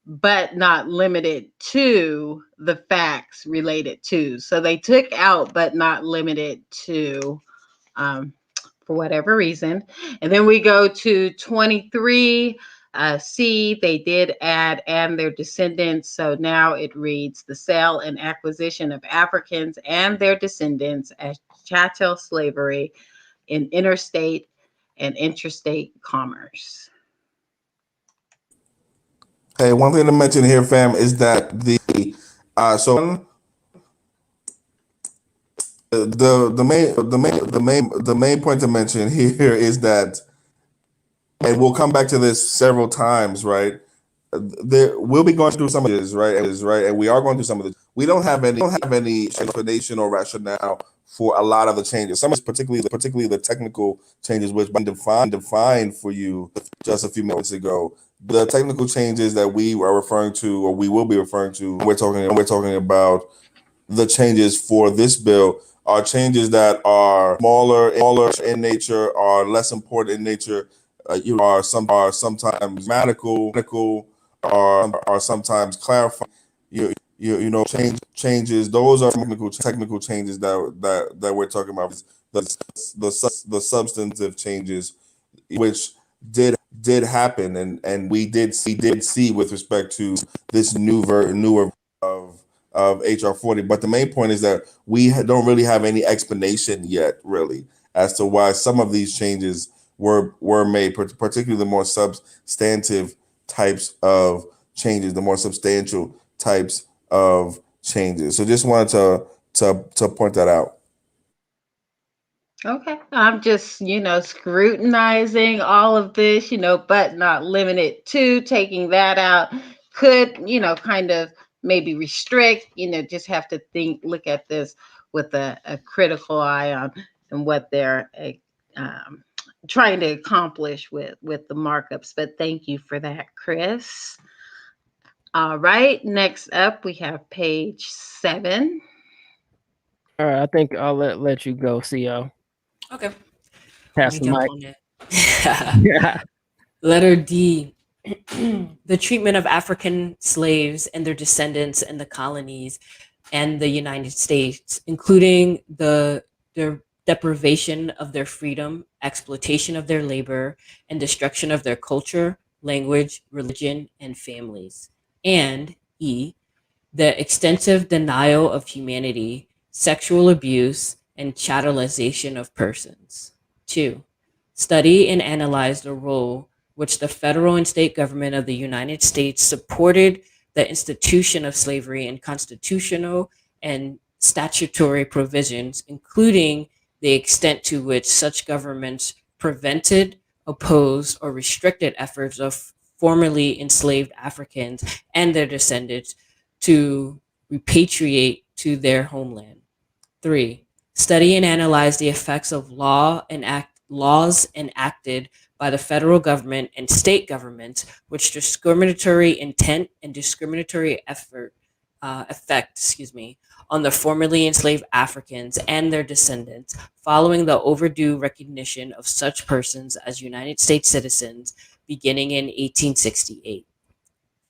Speaker 1: but not limited to, the facts related to. So they took out but not limited to, for whatever reason. And then we go to 23. C, they did add and their descendants. So now it reads the sale and acquisition of Africans and their descendants as chattel slavery in interstate and interstate commerce.
Speaker 4: Hey, one thing to mention here, fam, is that the main point to mention here is that, and we'll come back to this several times, right? We'll be going through some of this, right? And we are going through some of this. We don't have any explanation or rationale for a lot of the changes. Some of particularly the technical changes, which been defined for you just a few minutes ago. The technical changes that we are referring to, or we will be referring to, we're talking about the changes for this bill are changes that are smaller in nature, are less important in nature, are sometimes grammatical, are sometimes clarifying. Changes. Those are technical changes that we're talking about. The substantive changes, which did happen, and we did see with respect to this newer of HR 40. But the main point is that we don't really have any explanation yet, really, as to why some of these changes were made, particularly the more substantive types of changes, the more substantial types of changes. So just wanted to point that out.
Speaker 1: Okay, I'm just, scrutinizing all of this, but not limited to. Taking that out could, kind of maybe restrict, just have to look at this with a critical eye on and what they're trying to accomplish with the markups. But thank you for that, Chris. All right, next up we have page 7.
Speaker 3: All right, I think I'll let you go, CO.
Speaker 2: Okay.
Speaker 3: Pass the mic.
Speaker 2: On it. Letter D. The treatment of African slaves and their descendants in the colonies and the United States, including the deprivation of their freedom, exploitation of their labor, and destruction of their culture, language, religion, and families. And E. The extensive denial of humanity, sexual abuse, and chattelization of persons. 2. Study and analyze the role which the federal and state government of the United States supported the institution of slavery in constitutional and statutory provisions, including the extent to which such governments prevented, opposed, or restricted efforts of formerly enslaved Africans and their descendants to repatriate to their homeland. 3. Study and analyze the effects of laws enacted by the federal government and state governments which discriminatory intent and discriminatory effect on the formerly enslaved Africans and their descendants following the overdue recognition of such persons as United States citizens beginning in 1868.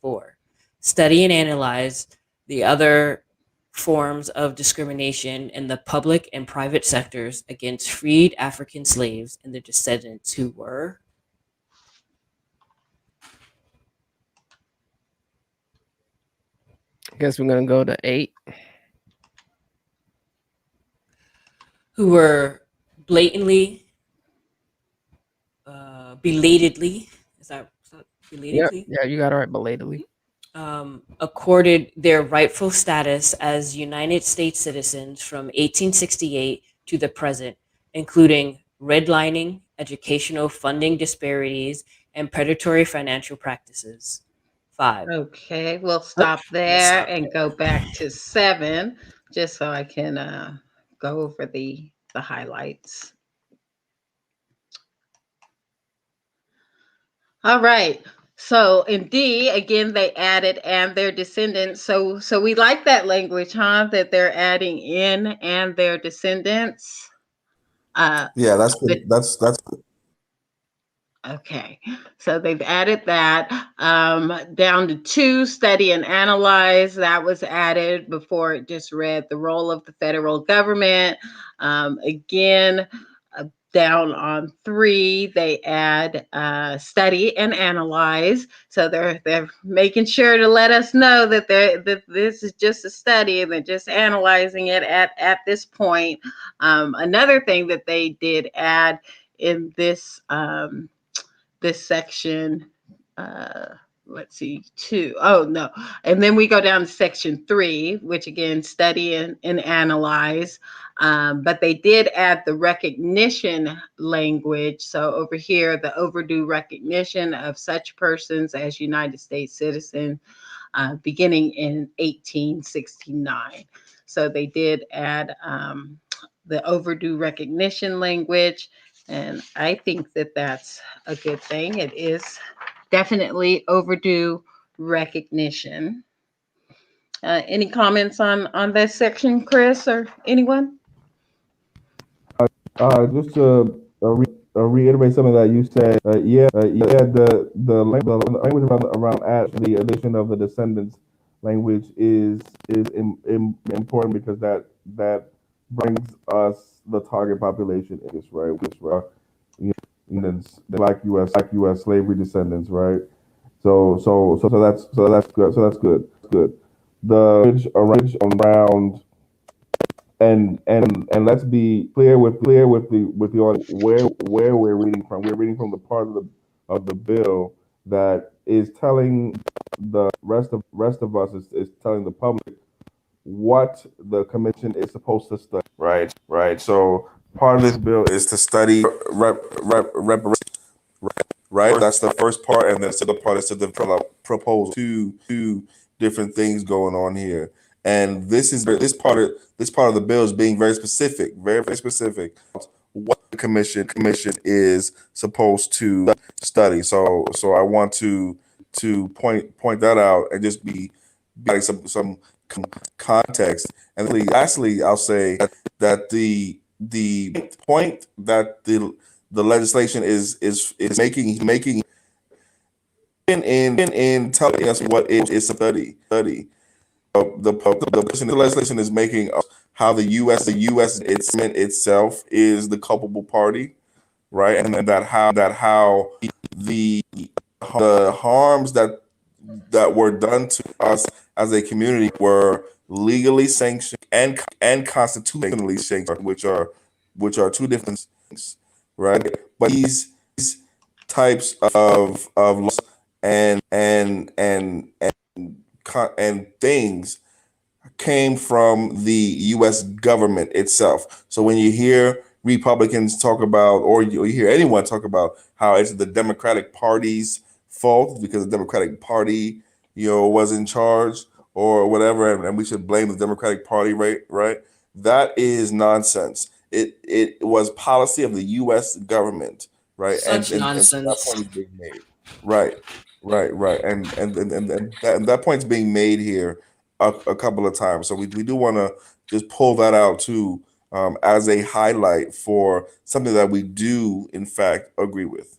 Speaker 2: 4. Study and analyze the other forms of discrimination in the public and private sectors against freed African slaves and their descendants who were
Speaker 3: I guess we're gonna go to 8.
Speaker 2: Who were blatantly, belatedly, is that belatedly?
Speaker 3: Yeah, you got it right, belatedly.
Speaker 2: Accorded their rightful status as United States citizens from 1868 to the present, including redlining, educational funding disparities, and predatory financial practices. 5.
Speaker 1: Okay, we'll stop there and go back to 7, just so I can go over the highlights. All right. So in D, again, they added and their descendants. So we like that language, huh? That they're adding in and their descendants.
Speaker 4: Yeah, that's good. That's
Speaker 1: Okay, so they've added that down to 2, study and analyze. That was added before it just read the role of the federal government. Again, down on 3, they add study and analyze. So they're making sure to let us know that this is just a study and they're just analyzing it at this point. Another thing that they did add in this this section, let's see, 2. Oh, no. And then we go down to section 3, which again, study and analyze. But they did add the recognition language. So over here, the overdue recognition of such persons as United States citizens beginning in 1869. So they did add the overdue recognition language. And I think that that's a good thing. It is definitely overdue recognition. Any comments on this section, Chris, or anyone?
Speaker 7: Just to reiterate something that you said, the language around the addition of the descendants language is important because that brings us the target population, right? Which are black U.S. slavery descendants, right? So that's good. So that's good. The language around and let's be clear with the audience where we're reading from. We're reading from the part of the bill that is telling the rest of us is telling the public what the commission is supposed to study. Right. So part of this bill is to study reparation. Right. That's the first part, and then the other part is to develop proposals. Two different things going on here. And this part of the bill is being very specific what the commission is supposed to study. So I want to point that out and just be some context. And lastly, I'll say that the point that the legislation is making in telling us what it is to study. The legislation is making how the U.S. itself is the culpable party, right? And that how the harms that were done to us as a community were legally sanctioned and constitutionally sanctioned, which are two different things, right? But these types of laws and things came from the U.S. government itself. So when you hear Republicans talk about, or you hear anyone talk about how it's the Democratic Party's fault because the Democratic Party, was in charge or whatever, and we should blame the Democratic Party, right? That is nonsense. It was policy of the U.S. government, right?
Speaker 2: Such nonsense.
Speaker 7: And that point is being made. Right. And that point's being made here a couple of times. So we do want to just pull that out too, as a highlight for something that we do in fact agree with.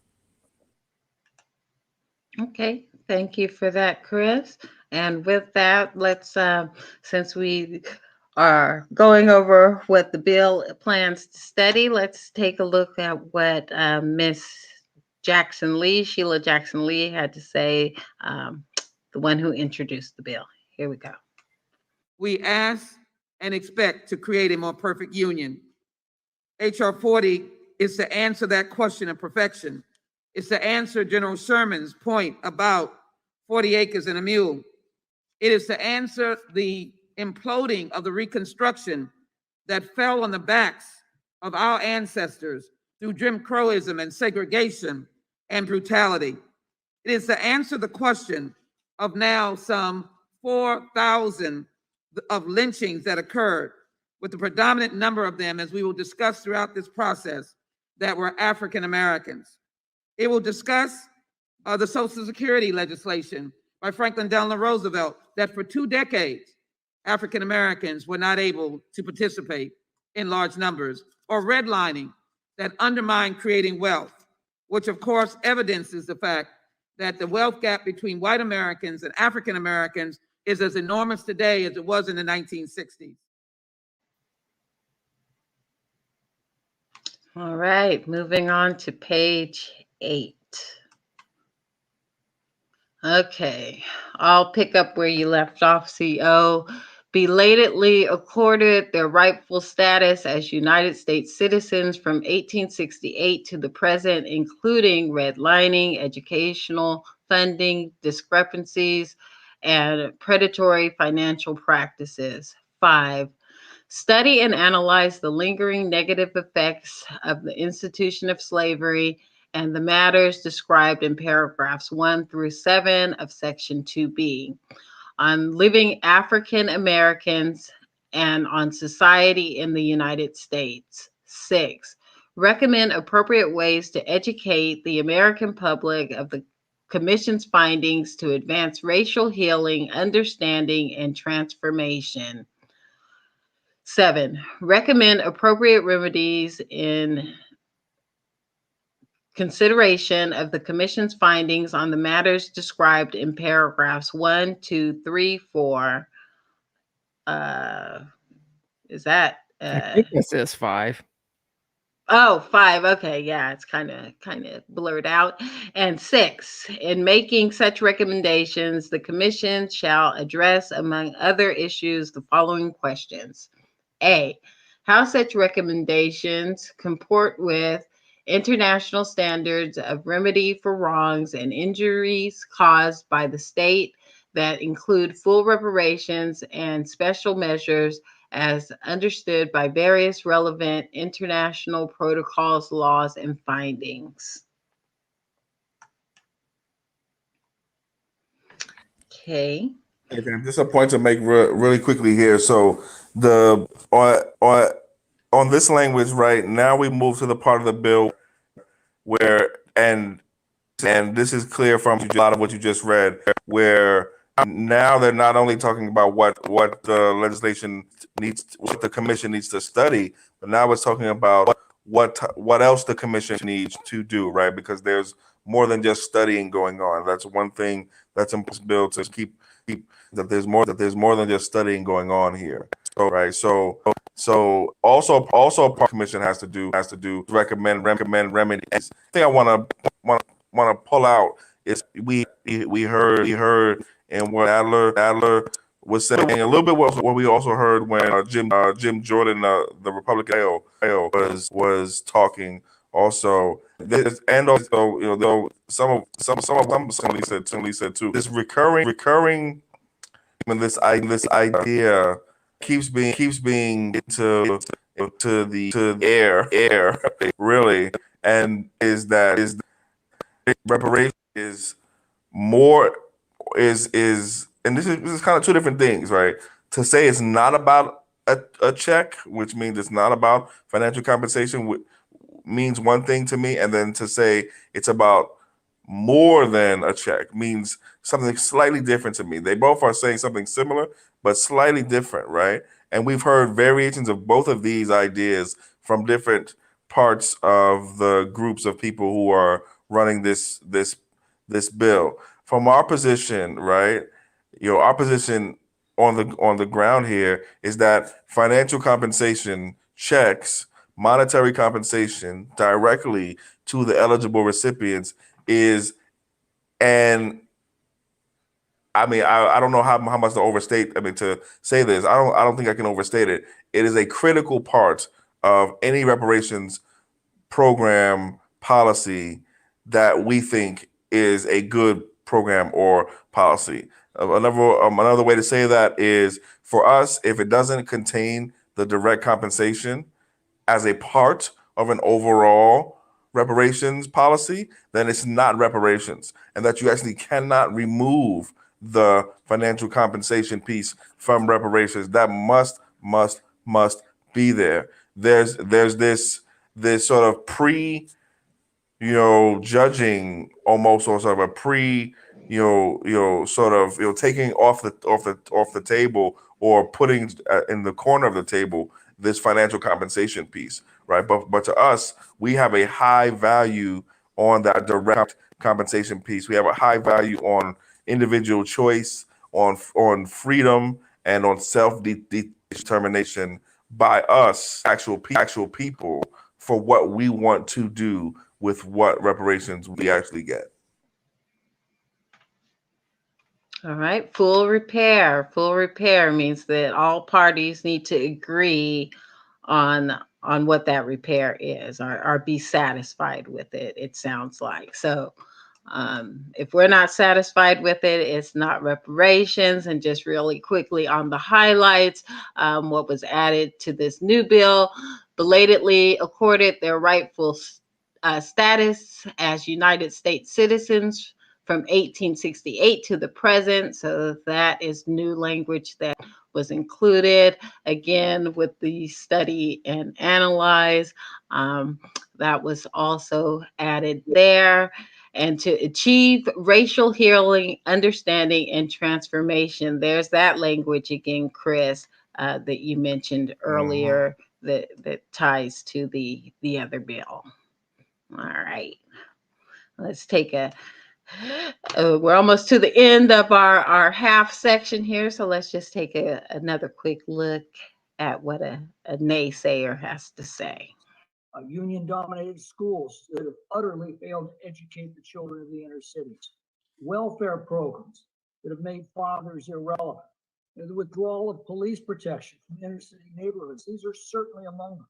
Speaker 1: Okay, thank you for that, Chris. And with that, let's since we are going over what the bill plans to study, let's take a look at what Miss Sheila Jackson Lee had to say, the one who introduced the bill. Here we go.
Speaker 8: We ask and expect to create a more perfect union. H.R. 40 is to answer that question of perfection. It's to answer General Sherman's point about 40 acres and a mule. It is to answer the imploding of the Reconstruction that fell on the backs of our ancestors through Jim Crowism and segregation and brutality. It is to answer the question of now some 4,000 of lynchings that occurred, with the predominant number of them, as we will discuss throughout this process, that were African Americans. It will discuss the Social Security legislation by Franklin Delano Roosevelt that for 2 decades, African Americans were not able to participate in large numbers, or redlining that undermined creating wealth, which of course evidences the fact that the wealth gap between white Americans and African Americans is as enormous today as it was in the 1960s.
Speaker 1: All right, moving on to page 8. Okay, I'll pick up where you left off, CO. Belatedly accorded their rightful status as United States citizens from 1868 to the present, including redlining, educational funding discrepancies, and predatory financial practices. 5. Study and analyze the lingering negative effects of the institution of slavery and the matters described in paragraphs 1 through 7 of Section 2B on living African Americans and on society in the United States. 6. Recommend appropriate ways to educate the American public of the Commission's findings to advance racial healing, understanding, and transformation. 7. Recommend appropriate remedies in consideration of the Commission's findings on the matters described in paragraphs 1, 2, 3, 4. Is that?
Speaker 3: I think it says 5.
Speaker 1: Oh, 5. Okay, yeah, it's kind of blurred out. And 6, in making such recommendations, the Commission shall address, among other issues, the following questions. A, how such recommendations comport with international standards of remedy for wrongs and injuries caused by the state that include full reparations and special measures as understood by various relevant international protocols, laws, and findings. Okay.
Speaker 7: Okay, just a point to make really quickly here. So the on this language, right now we move to the part of the bill where and this is clear from a lot of what you just read, where now they're not only talking about what the legislation needs, what the commission needs to study, but now it's talking about what else the commission needs to do, right? Because there's more than just studying going on. That's one thing that's in this bill, to keep that there's more than just studying going on here. So, right. So also a part commission has to do recommend remedies. The thing I want to pull out is we heard and what Adler was saying a little bit what we also heard when Jim Jordan, the Republican was talking also. This, and also, you know, though some of them certainly said too, this recurring when this idea keeps being to the air really, and is reparation is more is and this is kind of two different things, right? To say it's not about a check, which means it's not about financial compensation, means one thing to me, and then to say it's about more than a check means something slightly different to me. They both are saying something similar, but slightly different, right? And we've heard variations of both of these ideas from different parts of the groups of people who are running this bill. From our position, right? You know, our position on the ground here is that financial compensation checks, monetary compensation directly to the eligible recipients is, and I mean, I don't know how much to overstate. I mean, to say this, I don't think I can overstate it. It is a critical part of any reparations program policy that we think is a good program or policy. Another way to say that is, for us, if it doesn't contain the direct compensation as a part of an overall reparations policy, then it's not reparations, and that you actually cannot remove the financial compensation piece from reparations. That must be there. There's this sort of judging almost, or sort of a sort of taking off the table, or putting in the corner of the table this financial compensation piece, right? But to us, we have a high value on that direct compensation piece. We have a high value on individual choice, on freedom, and on self-determination by us, actual people, for what we want to do with what reparations we actually get.
Speaker 1: All right, full repair. Full repair means that all parties need to agree on what that repair is, or be satisfied with it, it sounds like. So if we're not satisfied with it, it's not reparations. And just really quickly on the highlights, what was added to this new bill: belatedly accorded their rightful status as United States citizens from 1868 to the present. So that is new language that was included. Again, with the study and analyze, that was also added there. And to achieve racial healing, understanding, and transformation. There's that language again, Chris, that you mentioned earlier, that ties to the other bill. All right. Let's take we're almost to the end of our half section here. So let's just take another quick look at what a naysayer has to say.
Speaker 9: Union-dominated schools that have utterly failed to educate the children of the inner cities, welfare programs that have made fathers irrelevant, the withdrawal of police protection from inner city neighborhoods. These are certainly among them.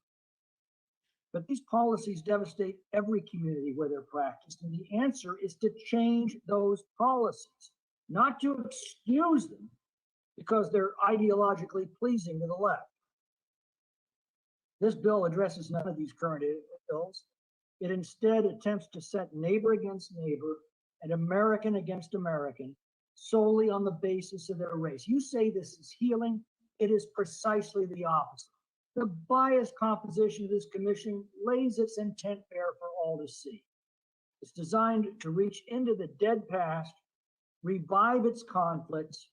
Speaker 9: But these policies devastate every community where they're practiced, and the answer is to change those policies, not to excuse them because they're ideologically pleasing to the left. This bill addresses none of these current ills. It instead attempts to set neighbor against neighbor and American against American solely on the basis of their race. You say this is healing. It is precisely the opposite. The biased composition of this commission lays its intent bare for all to see. It's designed to reach into the dead past, revive its conflicts,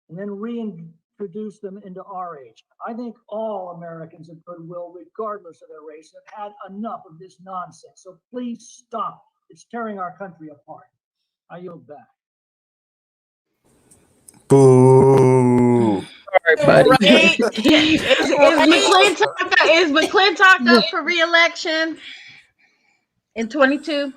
Speaker 9: and then reintroduce them into our age. I think all Americans of goodwill, regardless of their race, have had enough of this nonsense. So please stop. It's tearing our country apart. I yield back.
Speaker 7: Boo.
Speaker 3: Sorry, buddy.
Speaker 1: Right? Is McClintock up for re-election in 22?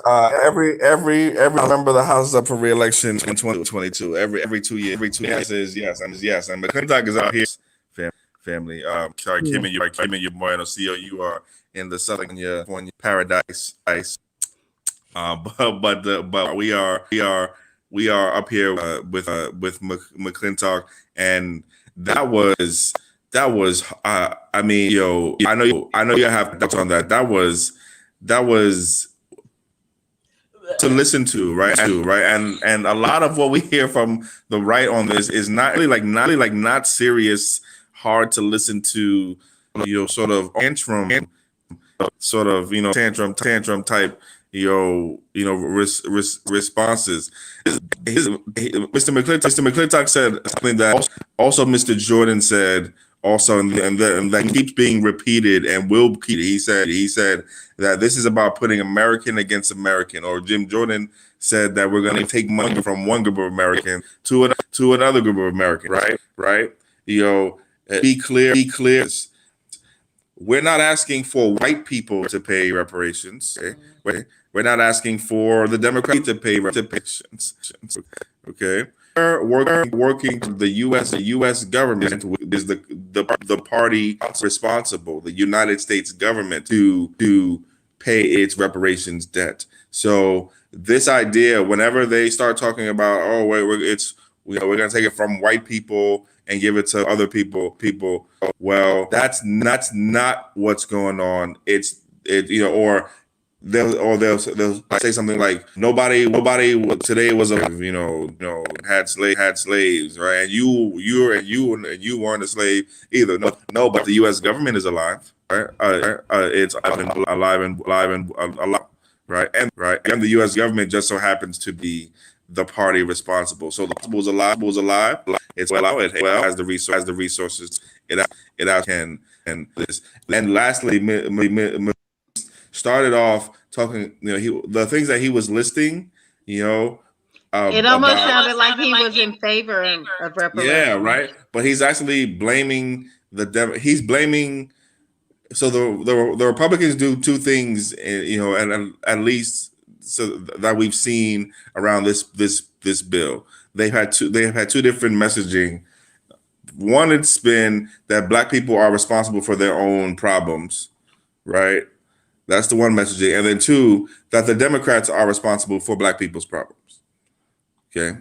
Speaker 4: Every member of the House is up for re-election in 2022. Every 2 years is yes, and McClintock is out here. Family. Sorry, Kim and you Moreno CEO. You are in the Southern California paradise. But we are up here with McClintock, and that was I mean, I know you have thoughts on that. That was to listen to, right? And a lot of what we hear from the right on this is not really not serious, hard to listen to, sort of tantrum type, responses. Mr. McClintock said something that also Mr. Jordan said also, and that keeps being repeated and will repeat. He said that this is about putting American against American, or Jim Jordan said that we're going to take money from one group of Americans to another group of Americans, right? Be clear. We're not asking for white people to pay reparations. Okay? We're not asking for the Democrats to pay reparations. Okay, we're working. The U.S. government is the party responsible, the United States government, to pay its reparations debt. So this idea, whenever they start talking about, we're going to take it from white people and give it to other people. Well, that's not what's going on. Or they'll say something like nobody today was had slaves, right? And you weren't a slave either. No, but the U.S. government is alive, right? It's alive and alive, right? And the U.S. government just so happens to be the party responsible. So the principle's alive. It's well as the resources it out can. And this. And lastly, started off talking. The things that he was listing. It
Speaker 1: almost sounded like he was in favor of reparations.
Speaker 4: Yeah, right. But he's actually blaming he's blaming So the Republicans do two things, and at least so that we've seen around this bill. They have had two different messaging. One, it's been that Black people are responsible for their own problems, right? That's the one messaging, and then two, that the Democrats are responsible for Black people's problems. Okay,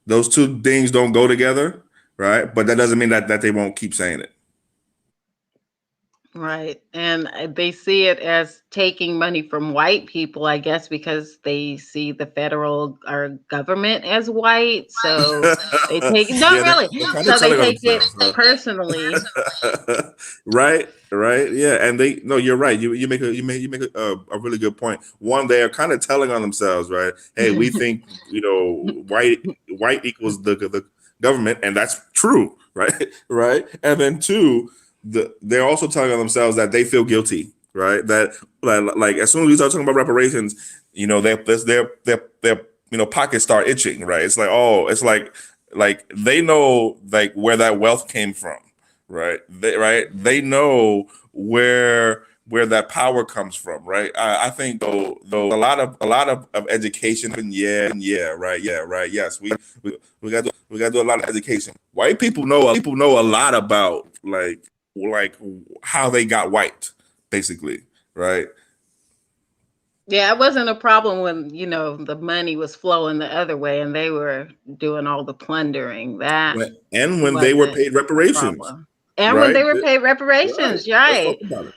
Speaker 4: those two things don't go together, right? But that doesn't mean that they won't keep saying it.
Speaker 1: Right. And they see it as taking money from white people, I guess, because they see the federal or government as white. So they take no,
Speaker 4: Yeah,
Speaker 1: really.
Speaker 4: they're kind
Speaker 1: So
Speaker 4: of
Speaker 1: they
Speaker 4: telling on
Speaker 1: take it
Speaker 4: themselves.
Speaker 1: personally.
Speaker 4: Right, yeah, and no, you're right. You make a really good point. One, they are kind of telling on themselves, right? Hey, we think white equals the government, and that's true, right? Right, and then two, they're also telling on themselves that they feel guilty, right? That like as soon as we start talking about reparations, their pockets start itching, right? It's like, oh, it's like they know like where that wealth came from, right? They know where that power comes from, right? I think though a lot of education, and right, yes, we got to do a lot of education. White people know a lot about like how they got white, basically, right?
Speaker 1: Yeah, it wasn't a problem when, the money was flowing the other way and they were doing all the plundering. That
Speaker 4: When they were
Speaker 1: wasn't
Speaker 4: paid
Speaker 1: a
Speaker 4: reparations,
Speaker 1: problem. And when
Speaker 4: right?
Speaker 1: they were paid
Speaker 4: Right.
Speaker 1: reparations,
Speaker 4: Let's
Speaker 1: right.
Speaker 4: talk about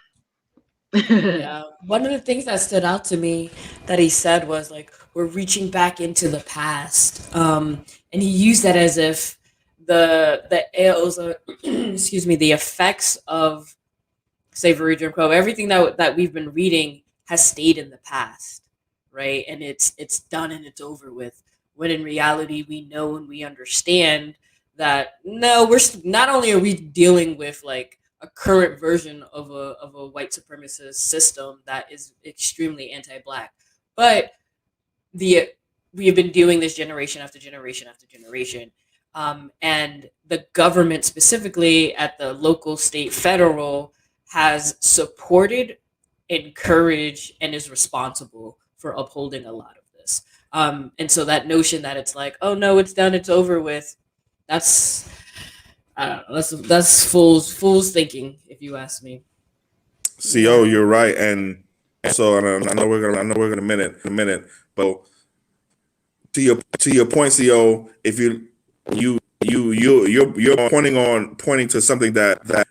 Speaker 4: it.
Speaker 2: Yeah, one of the things that stood out to me that he said was like, we're reaching back into the past, and he used that as if the ills, excuse me, the effects of slavery, Jim Crow, everything that we've been reading has stayed in the past, right? And it's done and it's over with. When in reality, we know and we understand that no, not only are we dealing with like a current version of a white supremacist system that is extremely anti-black, but we have been doing this generation after generation after generation. And the government, specifically at the local, state, federal, has supported, encouraged, and is responsible for upholding a lot of this. And so that notion that it's like, oh no, it's done, it's over with, that's I don't know, that's fool's thinking, if you ask me.
Speaker 4: CO, you're right, and also I know we're gonna a minute, but to your point, CO, if you're pointing to something that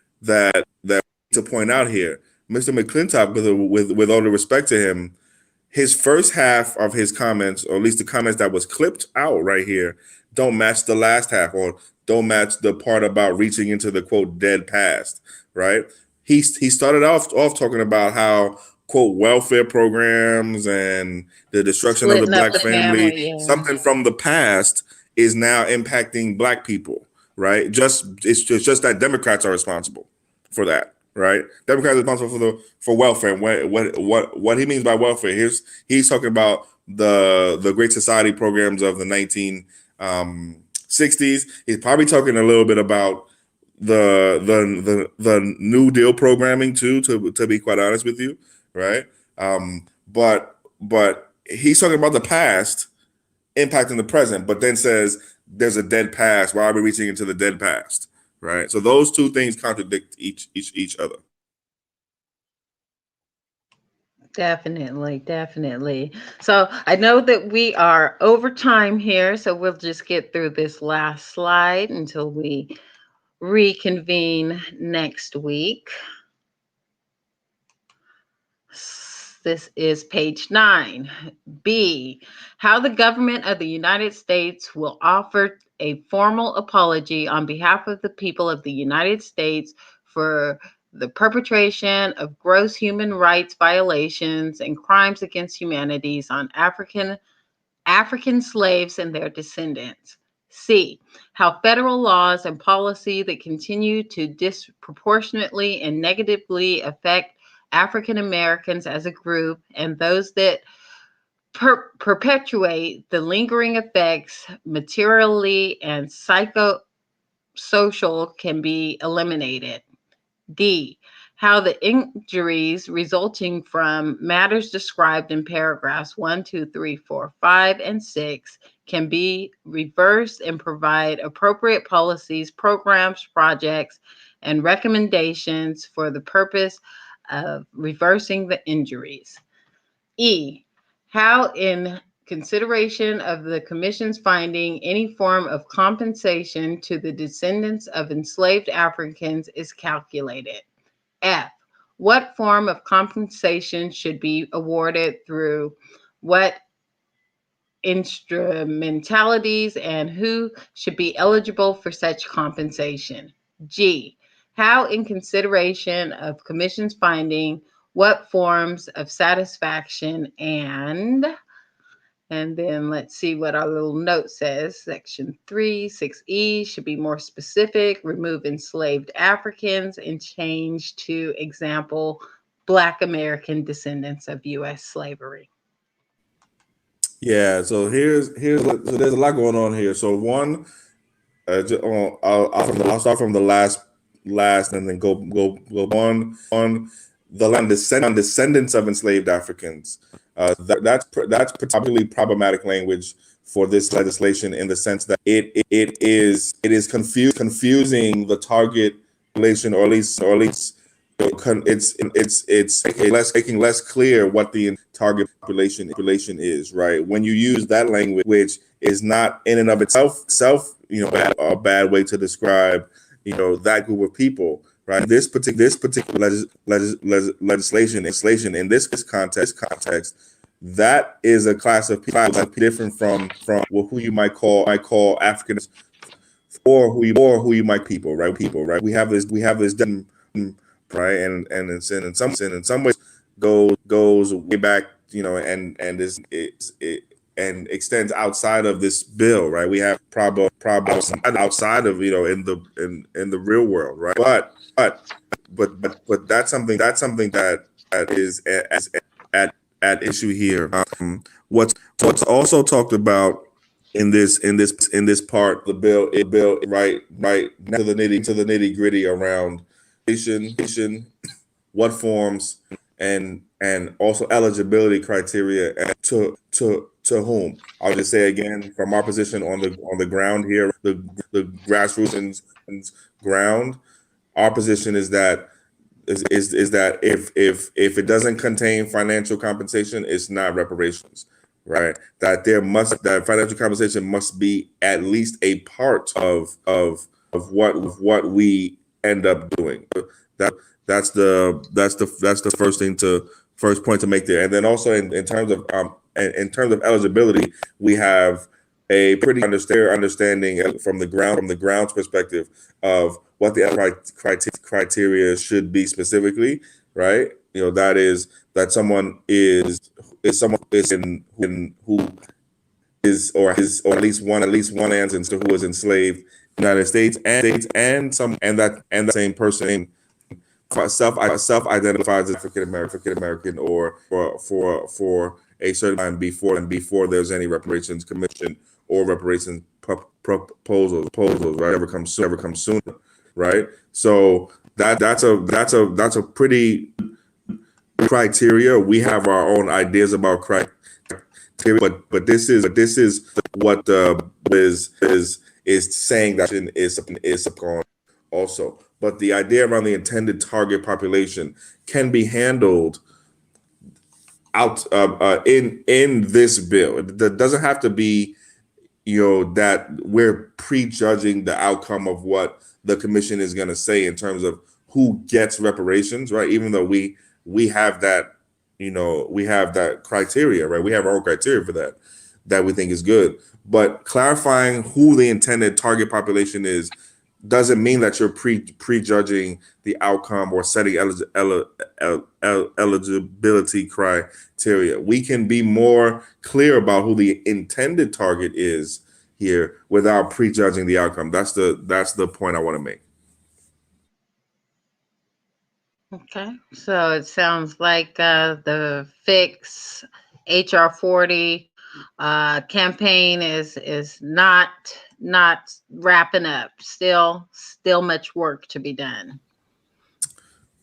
Speaker 4: to point out here, Mr. McClintock, with all the respect to him, his first half of his comments, or at least the comments that was clipped out right here, don't match the last half, or don't match the part about reaching into the quote dead past, right? He started off talking about how quote welfare programs and the destruction of the
Speaker 1: Splitting up
Speaker 4: Black
Speaker 1: the
Speaker 4: family,
Speaker 1: family, yeah.
Speaker 4: something from the past, is now impacting Black people, right? It's just that Democrats are responsible for that, right? Democrats are responsible for welfare. What he means by welfare, he's talking about the Great Society programs of the 1960s. He's probably talking a little bit about the New Deal programming too, to be quite honest with you, right? But he's talking about the past impacting the present, but then says there's a dead past. Why are we reaching into the dead past? Right. So those two things contradict each other.
Speaker 1: Definitely. So I know that we are over time here, so we'll just get through this last slide until we reconvene next week. This is page 9. B, how the government of the United States will offer a formal apology on behalf of the people of the United States for the perpetration of gross human rights violations and crimes against humanities on African slaves and their descendants. C, how federal laws and policy that continue to disproportionately and negatively affect African Americans as a group and those that perpetuate the lingering effects materially and psychosocial can be eliminated. D, how the injuries resulting from matters described in paragraphs 1, 2, 3, 4, 5, and 6 can be reversed and provide appropriate policies, programs, projects, and recommendations for the purpose of reversing the injuries. E, how in consideration of the Commission's finding any form of compensation to the descendants of enslaved Africans is calculated. F, what form of compensation should be awarded through what instrumentalities and who should be eligible for such compensation. G, how in consideration of Commission's finding what forms of satisfaction and then let's see what our little note says. Section 3, 6E should be more specific, remove enslaved Africans and change to example, Black American descendants of U.S. slavery.
Speaker 4: Yeah, so so there's a lot going on here. So one, I'll start from the last and then go on the descendants of enslaved Africans. That's particularly problematic language for this legislation in the sense that it is confusing the target population, or at least it's making less clear what the target population is, right? When you use that language, which is not in and of itself, a bad way to describe, that group of people, right? This particular legislation in this context, that is a class of people that's different from who you might call Africans, or who you might people, right? We have this right, and in some ways goes way back, and and extends outside of this bill, right? We have problems outside of, in the real world, right? But that's something that is at issue here. What's also talked about in this part of the bill, right to the nitty gritty around what forms and also eligibility criteria, and to whom. I'll just say again, from our position on the ground here, the grassroots and ground, our position is that that if it doesn't contain financial compensation, it's not reparations, right? That financial compensation must be at least a part of what we end up doing. That's the first point to make there. And then also in terms of eligibility, we have a pretty clear understanding from the ground's perspective of what the criteria should be specifically, right? That is that someone is who is or at least one ancestor who was enslaved in the United States, and that same person self-identifies as African American, or for a certain time before there's any reparations commission or reparations proposals, right? Ever come sooner, right? So that's a pretty criteria. We have our own ideas about criteria, but this is what is saying that is upon also. But the idea around the intended target population can be handled out in this bill. It doesn't have to be, that we're prejudging the outcome of what the commission is going to say in terms of who gets reparations, right? Even though we have that, we have that criteria, right? We have our own criteria for that we think is good. But clarifying who the intended target population is doesn't mean that you're prejudging the outcome or setting eligibility criteria. We can be more clear about who the intended target is here without prejudging the outcome. That's the point I want to make.
Speaker 1: Okay, so it sounds like the Fix HR 40 campaign is not wrapping up. Still much work to be done.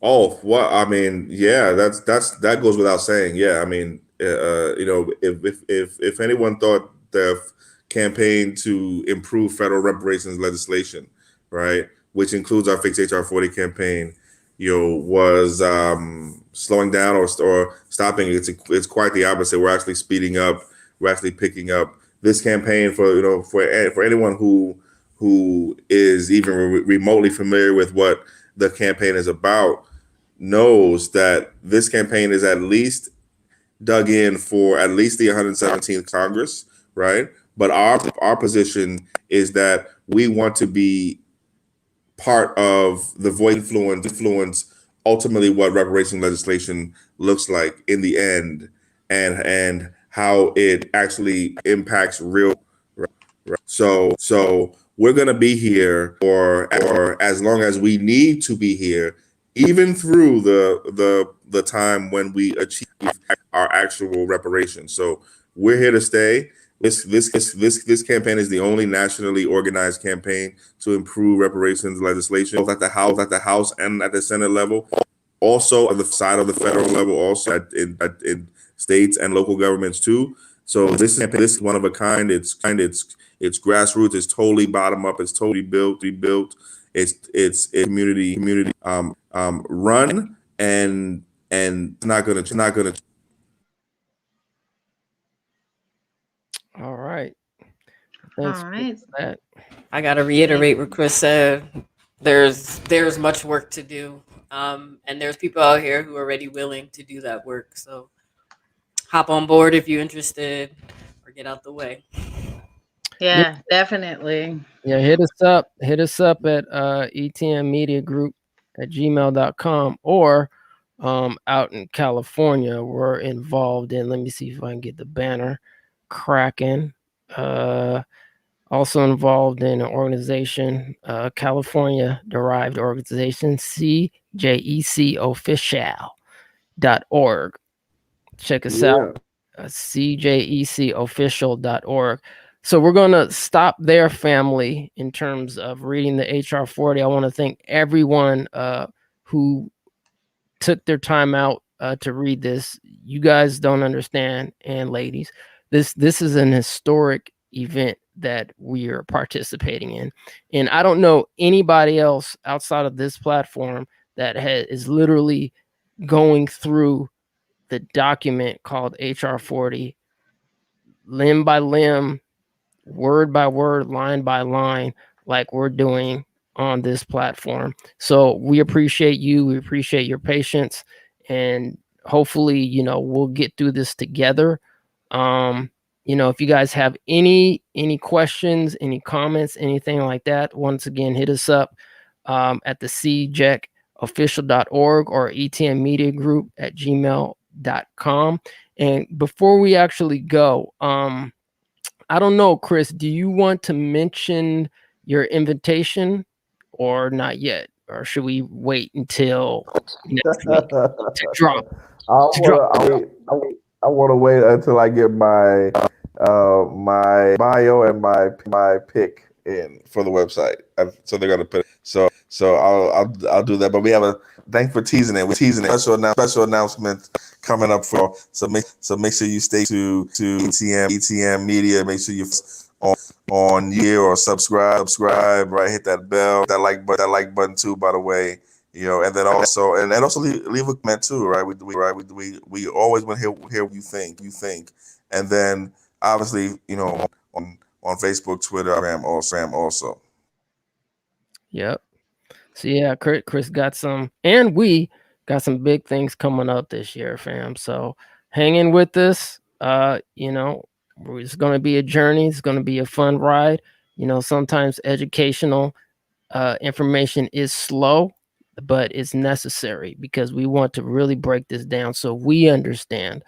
Speaker 4: Oh, well, I mean, yeah, that goes without saying. Yeah, I mean, if anyone thought the campaign to improve federal reparations legislation, right, which includes our Fix HR 40 campaign, was slowing down or stopping, it's quite the opposite. We're actually speeding up. We're actually picking up this campaign for anyone who is even remotely familiar with what the campaign is about knows that this campaign is at least dug in for at least the 117th Congress, right? But our position is that we want to be part of the voice influence ultimately what reparation legislation looks like in the end, and how it actually impacts real. So we're gonna be here or as long as we need to be here, even through the time when we achieve our actual reparations. So we're here to stay. This campaign is the only nationally organized campaign to improve reparations legislation, both at the House and at the Senate level. Also, on the side of the federal level, also in states and local governments too. So this is one of a kind. It's grassroots. It's totally bottom up. It's totally rebuilt. It's community run and not gonna.
Speaker 3: All right.
Speaker 1: All
Speaker 3: Thanks
Speaker 1: right.
Speaker 3: for that.
Speaker 2: I gotta reiterate what Chris said. There's much work to do, and there's people out here who are already willing to do that work. So hop on board if you're interested, or get out the way.
Speaker 1: Yeah, definitely.
Speaker 3: Yeah, hit us up. Hit us up at etmmediagroup@gmail.com or out in California, we're involved in. Let me see if I can get the banner cracking. Also involved in an organization, California-derived organization, CJECofficial.org. Check us out, CJECofficial.org. So we're going to stop there, family, in terms of reading the HR 40. I want to thank everyone who took their time out to read this. You guys don't understand, and ladies, this is an historic event that we are participating in. And I don't know anybody else outside of this platform that is literally going through the document called HR 40 limb by limb, word by word, line by line, like we're doing on this platform. So we appreciate you. We appreciate your patience, and hopefully, we'll get through this together. If you guys have any questions, any comments, anything like that, once again, hit us up at the cjecofficial.org or etmmediagroup@gmail.com. And before we actually go, I don't know, Chris, do you want to mention your invitation or not yet? Or should we wait until next week to drop?
Speaker 7: I want to wait until I get my my bio and my pick in for the website. So they're gonna put it. So I'll do that. But we have thanks for teasing it. We're teasing it. Special announcement coming up for so make sure you stay to ETM Media. Make sure you on here or subscribe, right? Hit that bell, that like button too, by the way. And then also leave a comment too, right? We always want to hear what you think, and then obviously on Facebook, Twitter, Instagram also.
Speaker 3: Yep. So yeah, Chris got some, and we got some big things coming up this year, fam. So hang in with us. It's going to be a journey. It's going to be a fun ride. Sometimes educational information is slow, but it's necessary because we want to really break this down so we understand.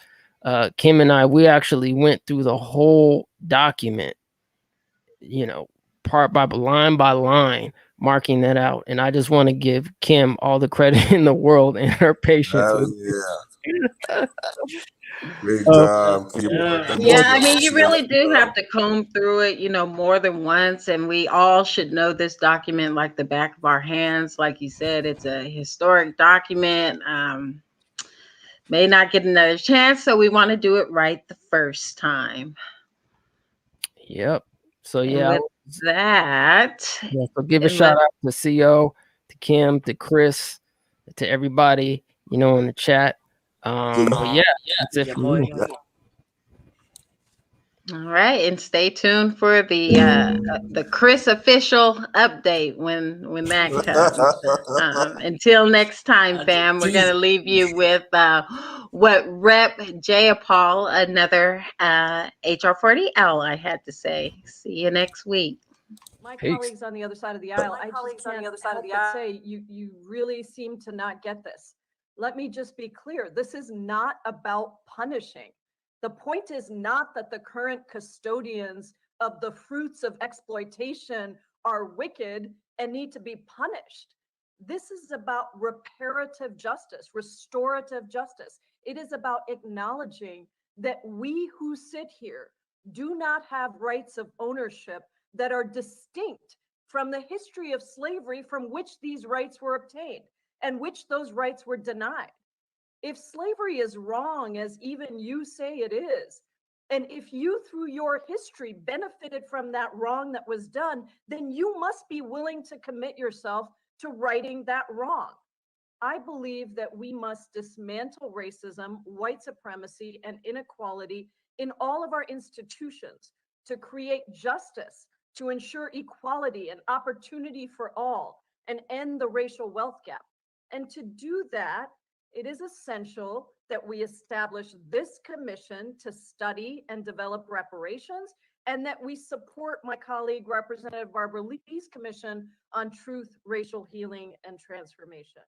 Speaker 3: Kim and I, we actually went through the whole document, part by line, marking that out. And I just want to give Kim all the credit in the world and her patience.
Speaker 4: Big time. Keep
Speaker 1: Yeah, I mean, you really do have to comb through it, more than once, and we all should know this document like the back of our hands. Like you said, it's a historic document. May not get another chance, so we want to do it right the first time.
Speaker 3: Yep. So
Speaker 1: And
Speaker 3: yeah,
Speaker 1: with that,
Speaker 3: so give a shout out to CO, to Kim, to Chris, to everybody, in the chat. But yeah, that's it for me.
Speaker 1: all right, and stay tuned for the Chris official update when that comes. Until next time, fam, we're gonna leave you with what Rep. Jayapal, another HR 40 ally, had to say. See you next week.
Speaker 10: My
Speaker 3: Peace.
Speaker 10: colleagues on the other side of the aisle, I just can't help but say, you really seem to not get this. Let me just be clear. This is not about punishing. The point is not that the current custodians of the fruits of exploitation are wicked and need to be punished. This is about reparative justice, restorative justice. It is about acknowledging that we who sit here do not have rights of ownership that are distinct from the history of slavery from which these rights were obtained and which those rights were denied. If slavery is wrong, as even you say it is, and if you through your history benefited from that wrong that was done, then you must be willing to commit yourself to righting that wrong. I believe that we must dismantle racism, white supremacy, and inequality in all of our institutions to create justice, to ensure equality and opportunity for all, and end the racial wealth gap. And to do that, it is essential that we establish this commission to study and develop reparations, and that we support my colleague, Representative Barbara Lee's commission on truth, racial healing, and transformation.